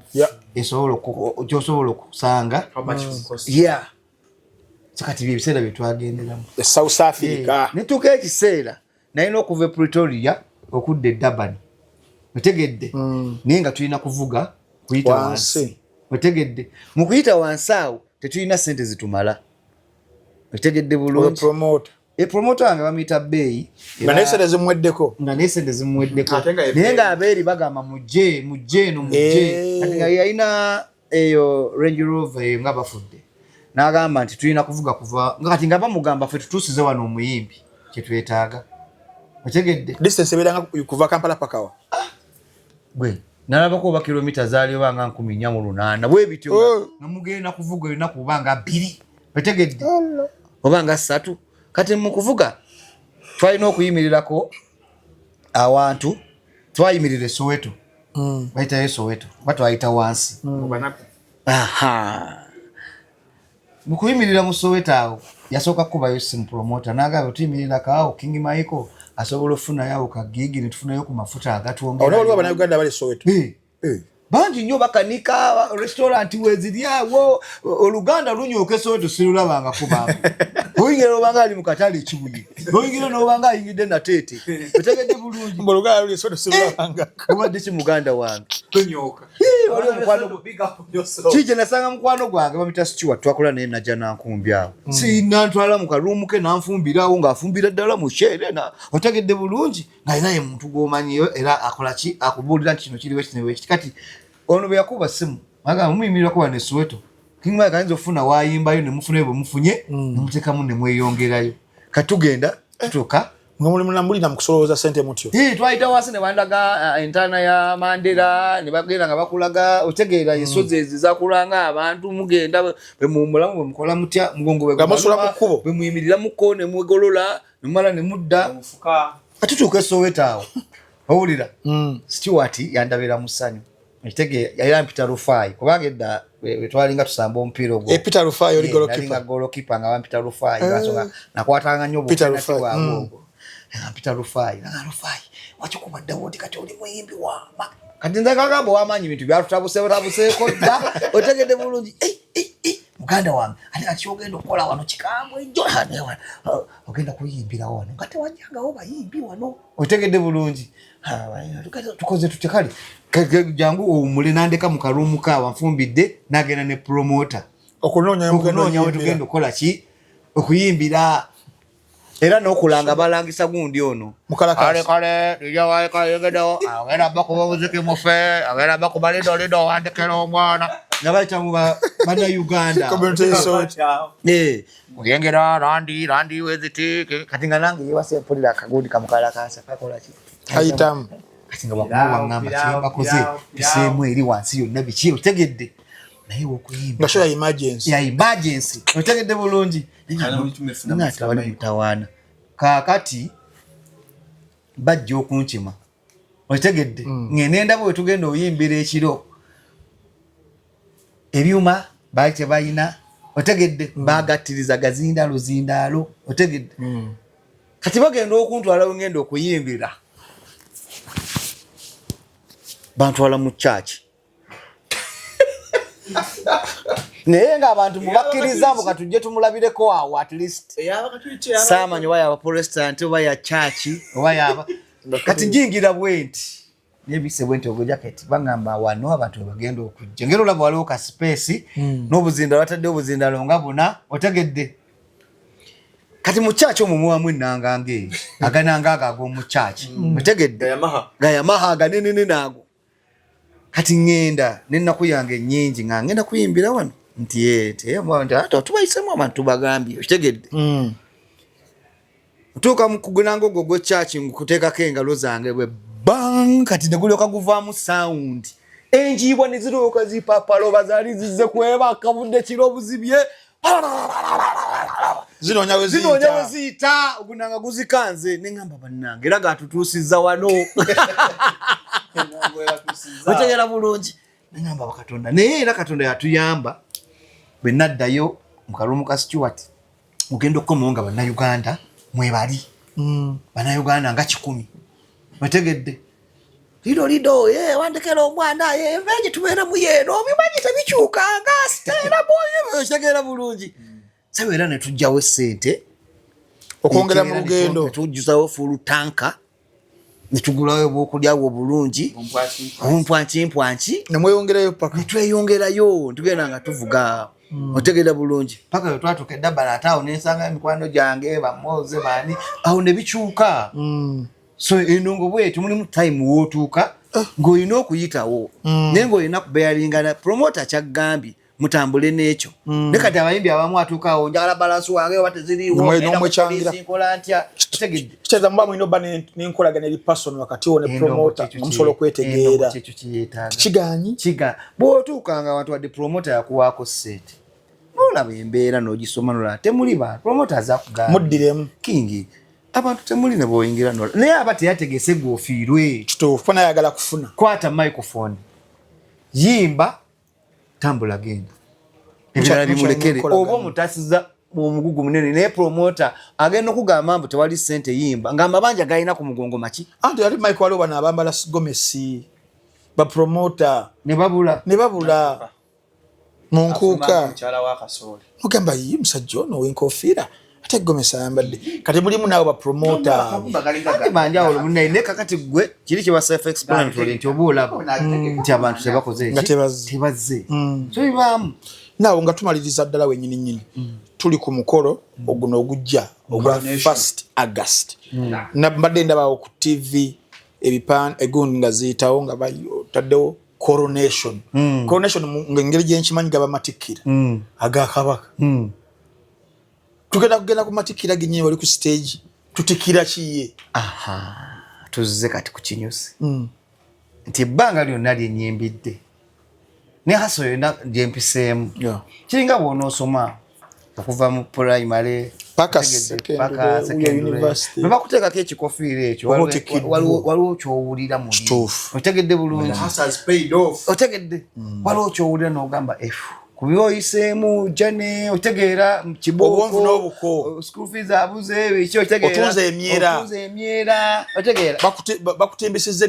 gyosobola okusanga kati byebiseera byetwagenderamu South Africa netuuka ekiseera nalina okuva e Pretoria okudda e Durban otegedde naye nga tulina kuvuga kuyita wansi otegedde mu kuyita wansi awo tetulina ssente zitumala otegedde bulungi promoter wange bamuyita Bey nga nesente zimweddeko naye nga abeeri bagamba mujje eno kati nga yalina eyo Range Rover eyo nga bafudde n'agamba nti tulina kuvuga kuva kati nga bamugamba ffe tutuusize wano omuyimbi kyetwetaaga otegedde distance ebeeranga kuva Kampala pakawa gwe nalabako oba kilomita zaali oba nga 14 bwe bityo nga mugenda kuvuga olunaku oba nga 2 otegedde oba nga 3 kati mu kuvuga twalina okuyimirirako awantu twayimirira Soweto bayitayo Soweto batwayita wansi mu kuyimirira mu Soweto awo yasooka kubayo sim promoter n'agamba tuyimirira kaawo King Michael asobola okufunayo awo kagigi ne tufunayo ku mafuta agatwongera waliwo Abannayuganda bali Soweto bangi nnyo bakanika restaurant weziryawo Oluganda lunyooka Soweto sirulabangako bambi oyingira obanga ali mu katale ekibuli oyingira n'obanga ayingidde nateete otegedde bulungi Oluganda luli Soweto sirulabangako obadde ki muganda wange tonyoka kije nasanga mukwano gwange bamita Stewart twakola naye najja nankumbi awo sinantwala mu kaluumu ke nanfumbirawo ng'afumbira ddala mu shere otegedde bulungi ng'alina ye muntu gw'omanyiyo era akola ki akubuulira nti kino kiriwo ekiti kati ono bwe yakuba simu agamba muyimirirako wano e Soweto King Mike ayinza okufuna waayimbayo ne mufunayo bwe mufunye ne muteekamu ne mweyongerayo kati tugenda tutuuka nga mulina mu kusolooza ssente mutyo twayita wansi ne bandaga entaana ya Mandela ne bagenda nga bakulaga otegeera ensozi ezi zakulanga abantu mugenda bwe mumulamu bwe mukola mutya mugongo bwe muyimirira mukko ne mwegolola ne mumala ne mudda atutuuka e Soweto awo owulira Stewart yandabira mu ssanyu ekitegeera yali Peter Rufai kubanga edda bwe twalinga tusamba omupiira ogwo Peter Rufai oli golokipa nga Peter Rufai basoga nakwatanga nnyo Peter Rufai Peter Rufai wakikuba Dawudi kati oli muyimbi wama kati nze kagamba wamaanyi bintu byatutabuseeko dda otegedde bulungi muganda wange ate kati ogenda okukola wano kikambwe nnyo ogenda kuyimbira wano nga tewajjangawo bayimbi wano otegedde bulungi tukoze tutya kale jangu owumule nandeka mu kaluumu kaawa nfumbidde n'agenda ne promoter okunoonya we tugenda okukola ki okuyimbira era n'okulanga balangisa gundi ono kale lijawaekayegedeo agenda bakuba muziki mufe agenda bakuba lido wandekera omwana nga bayita mu Bannayuganda oyengera landi weziti kati nga nange yewase mpulira akagundi kamukalakasa kakola ki ayitamu kati nga waŋŋamba kyebakoze biseemu eri wansi yonna biki otegedde naye okuyimba ya emergency otegedde bulungi ngatawali mutawaana kaakati bajja okunkima otegedde ng'enenda bwe tugenda oyimbira ekiro ebyuma baali tebalina otegedde bagattiriza gazindaalo otegedde kati bagenda okuntwala we ngenda okuyimbira bantwala mu church naye ng'abantu mubakkiriza mbu katujje tumulabireko awo at least saamanyi oba yaba Protestant oba ya church oba yaba kati njingira bwenti nebise bwenti ogwo jacket bangamba wano abantu bagenda okujja ngero olaba waliwo ka space n'obuzindalo batadde obuzindalo nga buna otegedde kati mu church omwo muwamu ennangange aganangaga ag'omu church otegedde ga Yamaha aganenene naago kati ngenda n'ennaku yange nnyingi nga ngenda kuyimbira wano nti tubayisemu abantu bagambye okitegedde otuuka mu kugunanga ogwo gwe church ngukuteekako engalo zange bwe bang kati ne gulyoka guvaamu sound enjiibwa ne zirooka zipapaloba zaali zizze kwebaka budde kiro obuzibye zinoonya we ziyita ogunanga guzikanze ne ngamba bannange era gatutuusizza wano otegera bulungi ne ngamba bakatonda naye era Katonda yatuyamba bwe naddayo mu kaluumu ka Stewart ogenda okukomawo nga Bannayuganda mwebali Bannayuganda nga 100 otegedde lido wandekera omwana evenje tubeera muyeno obimanyi tebikyukanga siteera boyo oshagera bulungi sabeera ne tujjawo ssente okwongera mu lugendo tujjuzawo fulu tanka ne tugulawo obwokulyawo obulungi ompwanki nemweyongerayo paka netweyongerayo tugenda nga tuvuga otegera bulungi paka we twatuuka eddabala ate awo nensanga emikwano gyange bamoze bani awo ne bikyuka so enongo bwetu mulimu time wootuuka ng'olina okuyitawo naye ng'olina kubeyaringana promota kyaggambye mutambule n'ekyo ne kati abayimbi abamu atuuka awo njagala balansi wange oba teziriwokola ntya kikyeza muba mulina obba n'enkolagana eri person wakati wo ne promota omusobola okwetegeera kiganyi bw'otuukanga abantu wadde promota yakuwaako ssente nolaba embeera n'ogisoma nolaba temuli bantu promota azakugamba muddiremu kingi abantu temuli ne boyingira nola naye aba teyategese gwofiirwe kituufu fana ayagala kufuna kwata microphone yimba tambula genda ebirala bimulekere oba omutasiza omugugu munene naye promota agenda okugamba mbu tewali ssente yimba ng'amabanja galina ku mugongo maki anti ate mike waliwo bano abambala gomesi bapromota ne babula mu nkuuka ogamba yi musajja ono w'enkofiira ate gomesi ayambadde kati mulimu naawe bapromota banjawulo munaye naye kakati gwe kiri kye self explanatory nti oba olaba nti abantu tebakoze tebazze so bibaamu naawe nga tumaliriza ddala wenyini nyini tuli ku mukolo oguno ogujja ogwa 1st August mbadde ndabawo ku TV egundi nga ziyitawo nga bataddewo coronation ng'engeri gyenkimanyi gaba matikkira agakabaka tugenda ku matikkira genyini wali ku stage tutikira kiye tuzze kati ku kinyusi nti ebbanga lyonna lyenyimbidde ne haso yonna gyempiseemu kiringa bw'onoosoma okuva mu primary paka university bakuteekako ekikofiira ekyo waliwo kyowulira mu otegedde bulungi otegedde waliwo kyowulira n'ogamba efu kubyoyiseemu jane otegeera kibooko school fees abuze biki otunze emyera otegeera bakutembeseza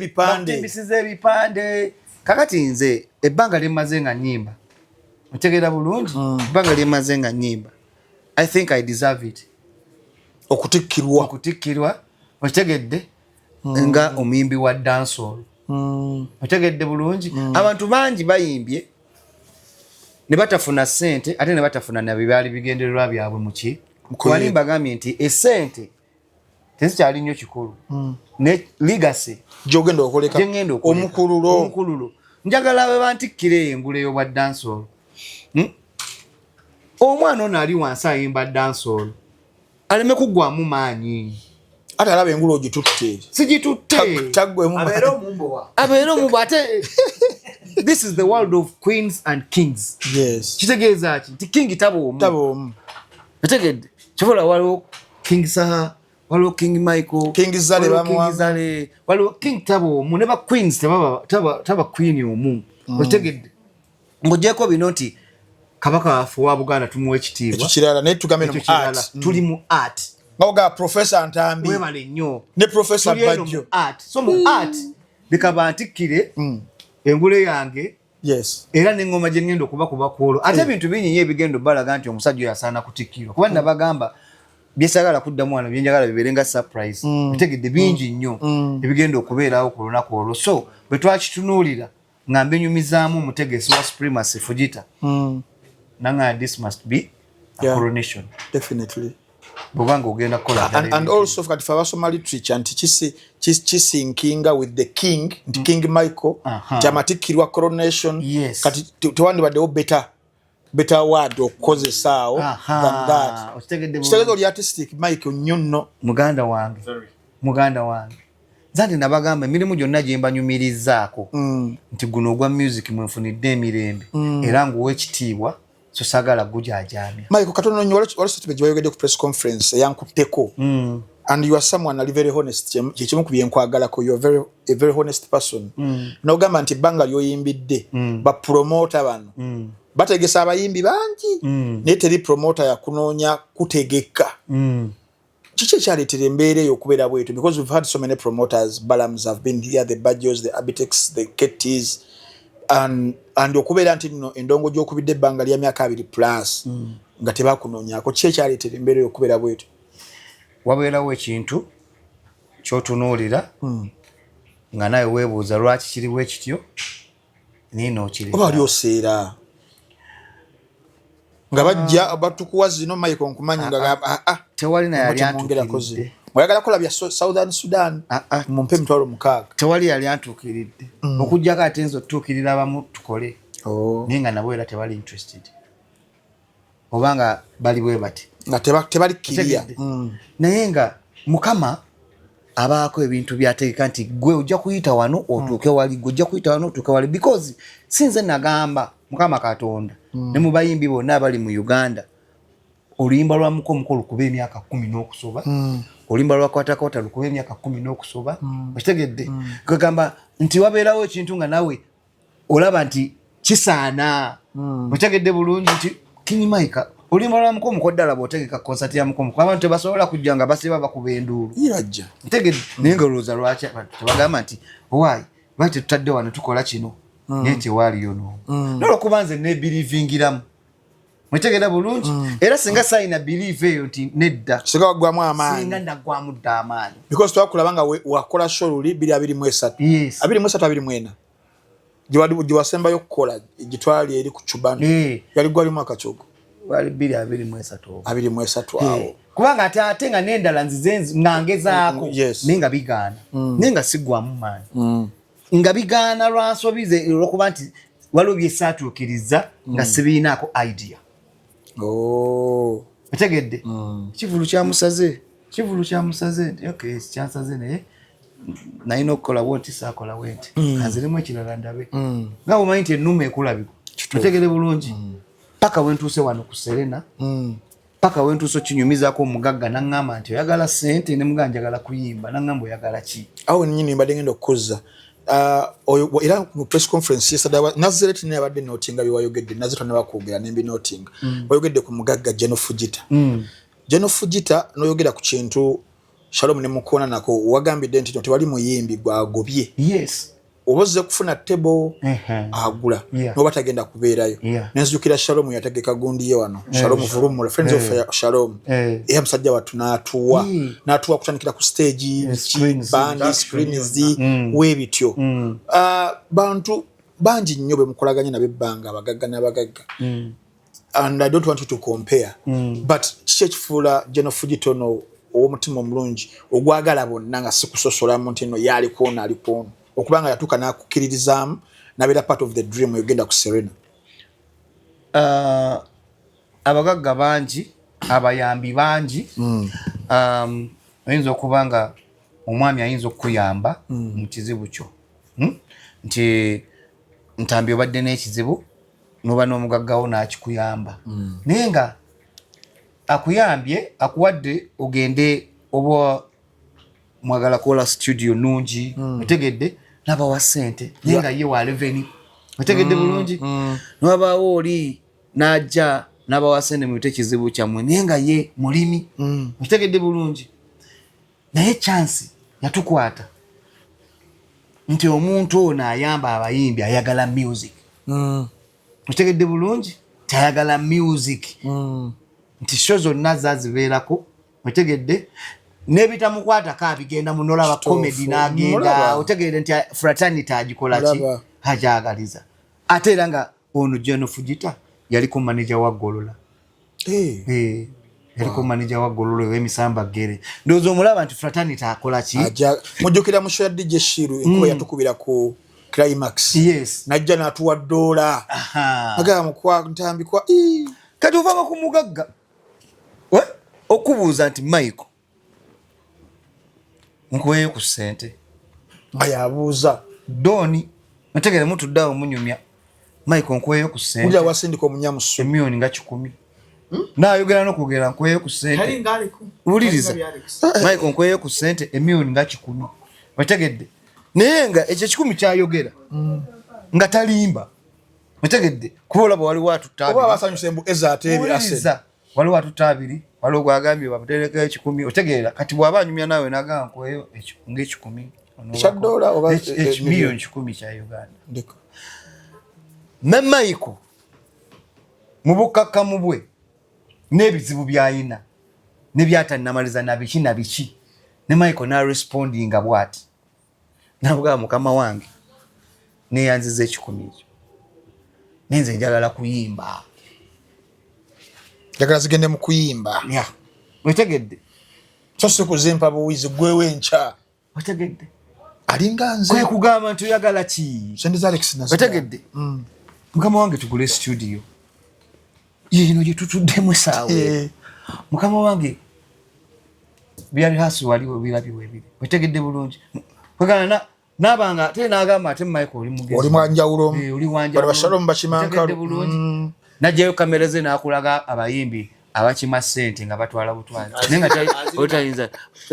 ebipande kakati nze ebbanga lyemmaze nga nnyimba otegeera bulungi ebbanga lyemmaze nga nnyimba I think I deserve it okutikkirwa otegedde nga omuyimbi wa dancehall otegedde bulungi abantu bangi bayimbye ne batafuna ssente ate ne batafuna na bibaali bigendererwa byabwe muki wali mbagambye nti essente tezikyali nnyo kikulu ne legacy gyogenda okoleka omukululo njagala be bantikkira engule y'obwa dancehall omwana ono ali wansi ayimba dancehall aleme kuggwamu maanyi ate alaba engule ogitutte sigitutte taggwemu abeere omumbo ate this is the world of queens and kings kitegeeza ki nti king taba omu otegedde kivola waliwo king saha waliwo king michael king zale waliwo king taba omu ne ba queens taba queen omu otegedde ng'ogyeko bino nti kabaka waffe wa Buganda tumuwa ekitiibwa ekyo kirala naye tugambe mu art tuli mu art nga oga professor Ntambi webale nnyo ne professor Bajjo so mu art leka bantikkire engule yange era n'engoma gye ngenda okubakuba kwolwo ate ebintu binyinya ebigendo balaga nti omusajja oyo asaana kutikkirwa kuba nabagamba byesagala kuddamu wano byenjagala bibeere nga surprise bitegedde bingi nnyo ebigenda okubeerawo ku lunaku olwo so bwe twakitunuulira nga mbenyumizaamu omutegesi wa supremacy Fujita nanga this must be a coronation definitely bobanga ogenda kola and also kati fa basoma literature nti kisinkinga with the king nti king Michael tamatikirwa coronation kati tewandi baddewo better word okukozesaawo than that kitegeeza oli artistic Michael nnyo nno muganda wange zandi nabagamba emirimu gyonna gye mbanyumirizaako nti guno ogwa music mwenfunidde emirembe era nguwa ekitiibwa so sagala gujaajamya Michael katono nnyo waliwo statement gye ku press conference eyankutteko and you are someone ali very honest kyekimu ku byenkwagalako you are a very honest person n'ogamba nti ebbanga lyoyimbidde bapromota bano bategesa abayimbi bangi naye teri promota yakunoonya kutegeka Chiche kyaleetera embeera eyo okubeera bwetu because we've had so many promoters. Balams have been here, the Bajos, the Abitex, the Ketis, and okubeera nti nno endongo gy'okubidde ebbanga lya myaka 2 plus nga tebakunoonyaako. Kiki ekyaleetera embeera eyo okubeera bwetu? Wabeerawo ekintu ky'otunuulira nga nawe weebuuza lwaki kiriwo ekityo niino kireka. Oba oli oseera nga bajja batukuwa zino Michael nkumanyi nga tewali naye yali antuukiridde. Oyagala kulabya Southern Sudan mumpe emitwalo 6. Tewali yali antuukiridde okujjako ate nzo tutuukirira abamu tukole naye nga nabo era tebali interested obanga bali bwe bati nga tebali kiriya naye nga Mukama abaako ebintu byategeka nti gwe ojja kuyita wano otuuke wali, gwe ojja kuyita wano otuuke wali, because sinze nagamba Mukama Katonda ne mu bayimbi bonna abali mu Uganda oluyimba lwa Mukomukolo kuba emyaka 10 n'okusoba, oluyimba lwa Kwatakota lukuba emyaka 10 n'okusoba. Okitegedde kugamba nti wabeerawo ekintu nga nawe olaba nti kisaana. Okitegedde bulungi nti King Mike oluyimba lwa Mukomukolo ddala bw'otegeka concert ya Mukomukolo abantu tebasobola kujja nga basiba bakuba enduulu. Irajja okitegedde naye nga olowooza lwaki tebagamba nti owaayi lwaki tetutadde wano tukola kino naye tewaaliyo n'omu n'olwokuba nze neebiriivingiramu. Mwetegera bulungi era singa sayina believe eyo nti nedda singa wagwamu amaanyi singa ndagwamu dda amaanyi because twakulabanga wakola show luli 23 24 gye wasembayo okukola gitwali eri ku Chubano yali gwali mwaka kyogo wali 23 awo kubanga ate nga n'endala nzize ngangezaako nenga bigaana nenga sigwamu maanyi nga bigaana lwansobize olwokuba nti waliwo byesaatuukiriza nga sibiinaako idea. Otegedde kivulu kyamusaze nti okay kyansaze naye nalina okukola bwoti saakola wenti kanziremu ekirala ndabe nga omanyi nti ennuma ekulabiko. Otegedde bulungi paka wentuuse wano ku Serena paka wentuuse okinyumizaako omugagga naŋŋamba nti oyagala ssente ne muga njagala kuyimba naŋŋamba oyagala ki awo nnyini mbadde ngenda okukozza era mu press conference yesterday Nazareth ne abadde notinga biwayogedde Nazareth ne bakwogera nembi notinga wayogedde ku mugagga Jeno Fujita Jeno Fujita noyogera ku kintu Shalom ne mukona nako wagambidde nti tewali muyimbi gwagobye obozze kufuna table agula noba tagenda kubeerayo nenzukira Shalom yategeka gundi ye wano Shalom Vurumula friends of Shalom musajja watu n'atuwa kutandikira ku stage band screens webityo bantu banji nnyo bemukolaganya nabebbanga abagagga n'abagagga and I don't want you to compare but kifuula Jeno Fujitono owomutima omulungi ogwagala bonna nga sikusosolamu nti no yaliko naliko okubanga yatuka nakukiririzaamu nabeera part of the dream yogenda ku Serena. Abagagga bangi abayambi bangi ayinza okubanga omwami ayinza okuyamba mu kizibu kyo nti ntambi obadde n'ekizibu noba n'omugaggawo n'akikuyamba naye nga akuyambye akuwadde ogende oba mwagala kola studio nungi otegedde nabawa ssente naye nga ye wa revenue otegedde bulungi nabaawo oli n'ajja nabawa ssente mu kizibu kyammwe naye nga ye mulimi otegedde bulungi naye chance yatukwata nti omuntu ono ayamba abayimbi ayagala music otegedde bulungi tayagala music nti show zonna zazibeerako otegedde nebitamukwata kabigenda munolaba comedy n'agenda otegedde nti fraternity agikola ki ajagaliza ate era nga ono Jeno Fujita yaliko manager wa Golola yaliko manager wa Golola w'emisamba gere ndozo omulaba nti fraternity akola ki mujjukira mu show ya DJ Shiru enkuba yatukubira ku Climax najja n'atuwa $. Agamba mukwa ntambikwa kati ovanga ku mugagga okubuuza nti Michael nkuweeyo ku ssente ayabuuza Doni nategere mutuddawo munyumya Michael nkuweeyo ku ssente kulya wasindika omunyamusu emiliyoni nga 10 naayogera n'okugera nkuweeyo ku ssente wuliriza Michael nkuweeyo ku ssente emiliyoni nga 10 wategedde naye nga ekyo 10 kyayogera nga talimba wategedde kuba olaba waliwo atutta oba basanyusa embu eza ateebi aseza waliwo atutta 2 waliwo gwagambye bamutereka 10 otegeera kati bw'aba anyumya nawe nagamba nkweyo ng'ekikumi kya dola oba miliyoni 10 kya Uganda ndiko Maiko mu bukkakkamu bwe n'ebizibu by'ayina ne byatannamaliza na biki ne Maiko na respondinga bwati nabugamba mukama wange neyanziza 10 ekyo nenze njagala kuyimba njagala zigende mu kuyimba wetegedde so se kuzimpa buwizi gwewe ncha wetegedde alinga nze kwe kugamba nti oyagala ki Sendeza Alex nazo wetegedde mukama wange tugule studio yino gye tutuddemu saawe mukama wange byali hasu waliwo bilabiwe ebiri wetegedde bulungi kwegana nabanga ate nagamba ate Michael oli mugezi oli mwanjawulo oli wanjawulo bali bashalom bakimankalu najjayo kamera ze nakulaga abayimbi abakima sente nga batwala butwala nenga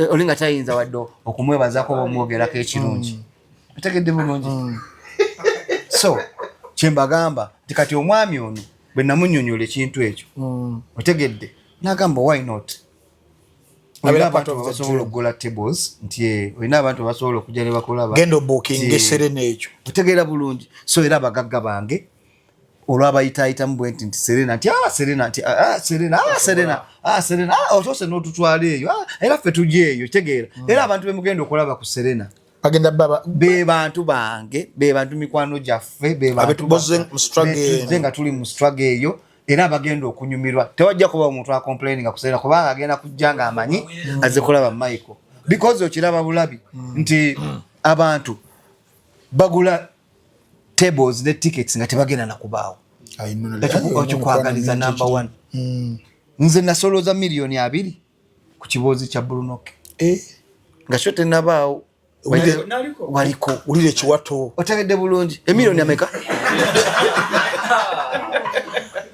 olinga tayinza waddo okumwebazaako bomwogerako ekirungi wetegedde bulungi so kyembagamba nti kati omwami ono bwe namunnyonnyola ekintu ekyo otegedde nagamba why not olina abantu basobola okugola tables nti olina abantu basobola okujja ne bakolaba gendo booking Serena ekyo otegeera bulungi so era abagagga bange olwabayitaayita mu bwenti nti Serena nti Serena otose n'otutwala eyo era ffe tujja eyo tegeera era abantu bemugenda okulaba ku Serena bagenda baba be bantu bange be bantu mikwano gyaffe be bantu nga tuli mu struggle eyo era bagenda okunyumirwa tewajja kuba omuntu acomplaining akusera kubanga agenda kujja nga amanyi aze kulaba Michael because okiraba bulabi nti abantu bagula tables ne tickets nga tebagenda nakubaawo okikwagaliza number 1 nze nasoloza miliyoni 2 ku kiboozi kya Brunoke nga sho tenabaawo waliko ulire kiwato otegedde bulungi emiliyoni ameka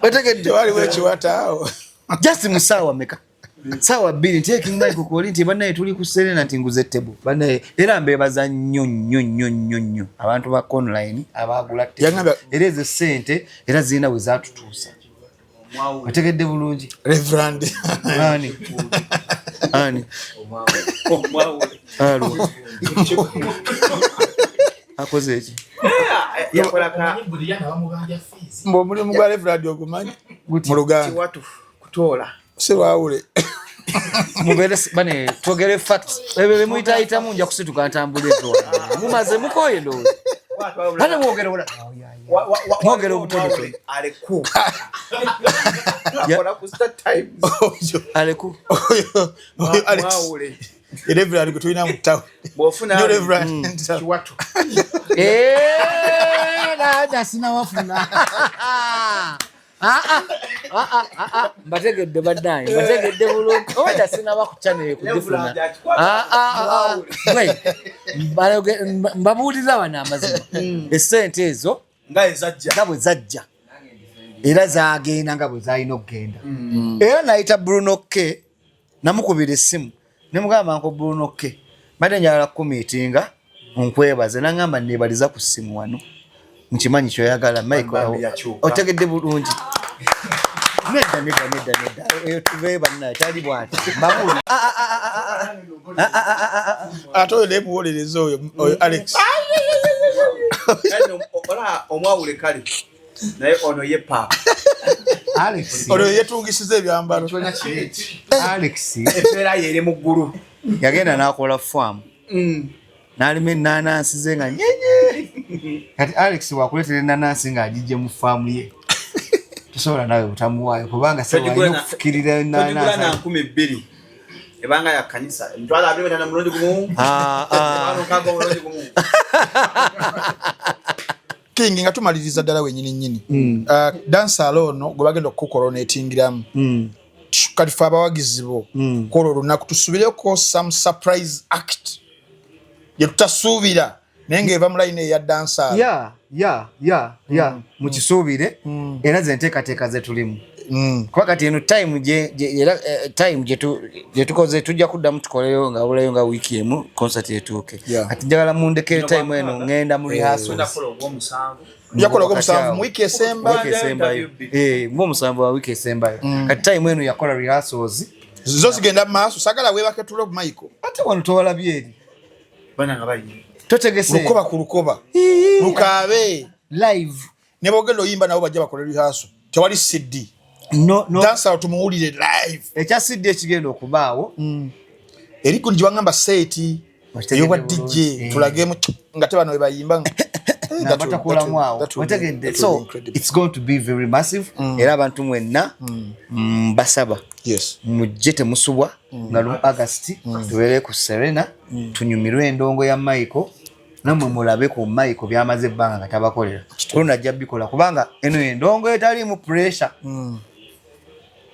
otegedde waliwo ekiwataawo just musaawa meka saawa 2 nti Michael koli nti bannaye tuli ku Serena nti nguze table bannaye era mbebaza nnyo abantu ba online abagula table era ezo sente era zirina we zatutuusa otegedde bulungi Reverend ani alo akoze eki mbo mulimu gwa Reverend ogumanyi mu Luganda kiwatu kutola sirwawule mugere bane togere facts bebe muitaita munja kusituka ntambule ezo mumaze mukoye ndo bane mwogere wala mwogere obutondo aleku akora ku start time aleku Alex Reverend kutwina mutawo bofuna Reverend kiwatu nada sina wafuna mbategedde baddayi mbategedde bulungi oda sina bakuchannel kugifuna mbabuuliza bano amazima essente ezo nga bwe zajja era zagenda nga bwe zalina okugenda era nayita Brunoke namukubira essimu nemugamba nko Brunoke mbadde njagala kumiitinga nkwebaze nangamba nebaliza ku ssimu wano nkimanyi kyoyagala Michael otegedde bulungi nedda eyo tuve bannaye tali bwati mbabuuli ate oyo nemuwolereza oyo Alex ola omwawule kale naye ono ye papa Alex oyo yetungisiza ebyambalo Alex efera yere mu ggulu yagenda n'akola farm n'alima ennaanansi ze nga nyenye kati Alex wakuletera ennaanansi ng'agijje mu faamu ye tosobola nawe butamuwaayo kubanga sewalina okufukirira ennaanansi 2,000 ebanga ya kanisa ntwala abiri na mulonzi gumu kago mulonzi gumu King nga tumaliriza ddala wenyini dance alono gwe bagenda okukoronatingiramu kati fe abawagizi bo kola olunaku tusubireko some surprise act yetutasuubira naye ng'eva mu line eya dansa mukisuubire era ze nteekateeka ze tulimu kuba kati eno time gyetukoze tujja kuddamu tukoleyo nga bulayo nga wiiki emu concert etuuke kati njagala mundekere time eno ngenda mu rehearsals yakola ogw'omusanvu mu wiiki esembayo ng'omusanvu wa wiiki esembayo kati time eno yakola rehearsals zo zigenda maaso sagala webake tulo Michael ate wano towalabye eri bana nga bayi totegese lukoba ku lukoba lukabe live ne bogendo yimba nabo bajja bakola rehearsal tewali CD no dansa tumuwulire live ekya CD ekigenda okubaawo eriko njibangamba seti yoba DJ tulagemu nga tebano webayimba nabatakula mwawo wategedde so it's going to be very massive era abantu mwenna basaba yes mujje temusubwa nga lu August tuwere ku Serena tunyumirwe endongo ya Michael namwe mulabe ku Michael byamaze ebbanga nga tabakolera oluna ajja bikola kubanga eno endongo etali mu pressure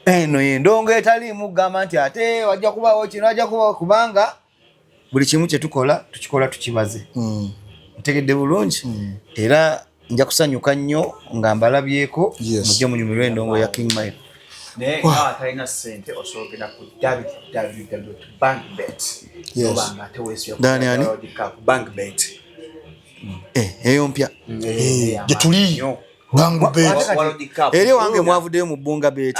eno endongo etali mu gamba nti ate wajja kubawo kino wajja kubawo kubanga buli kimu kye tukikola tukibaze ntegedde bulungi era nja kusanyuka nnyo nga mbalabyeko mujje munyumirwe endongo ya King Michael ne nga atalina sente osoogera ku www.bankbet obanga tewesya Dani ani? bankbet eyo mpya je tuli bangu bet eri wange mwavuddeyo mu bunga bet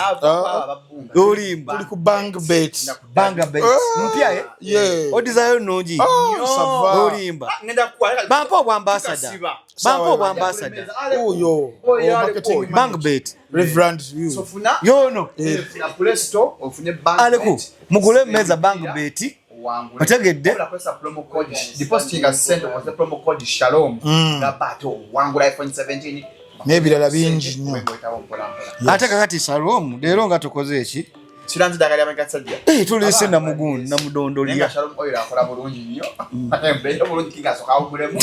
olimba tuli ku bank bet banga bet mpya odizayo nongi olimba bampo obwambassador oyo marketing bank bet reverend you sofuna yono na Play Store ofunye aleku bankbet mugule meza bank bet otegedde okwesa promo code depositing a cent with the promo code Shalom gabato wangula iPhone 17 n'ebirala bingi nnyo ate kakati Shalom leero nga tukoze eki kiranzi dagali amagatsajja tulise namugundi namudondolya Shalom oyo akola bulungi nnyo mbeera bulungi kingasoka awugulemu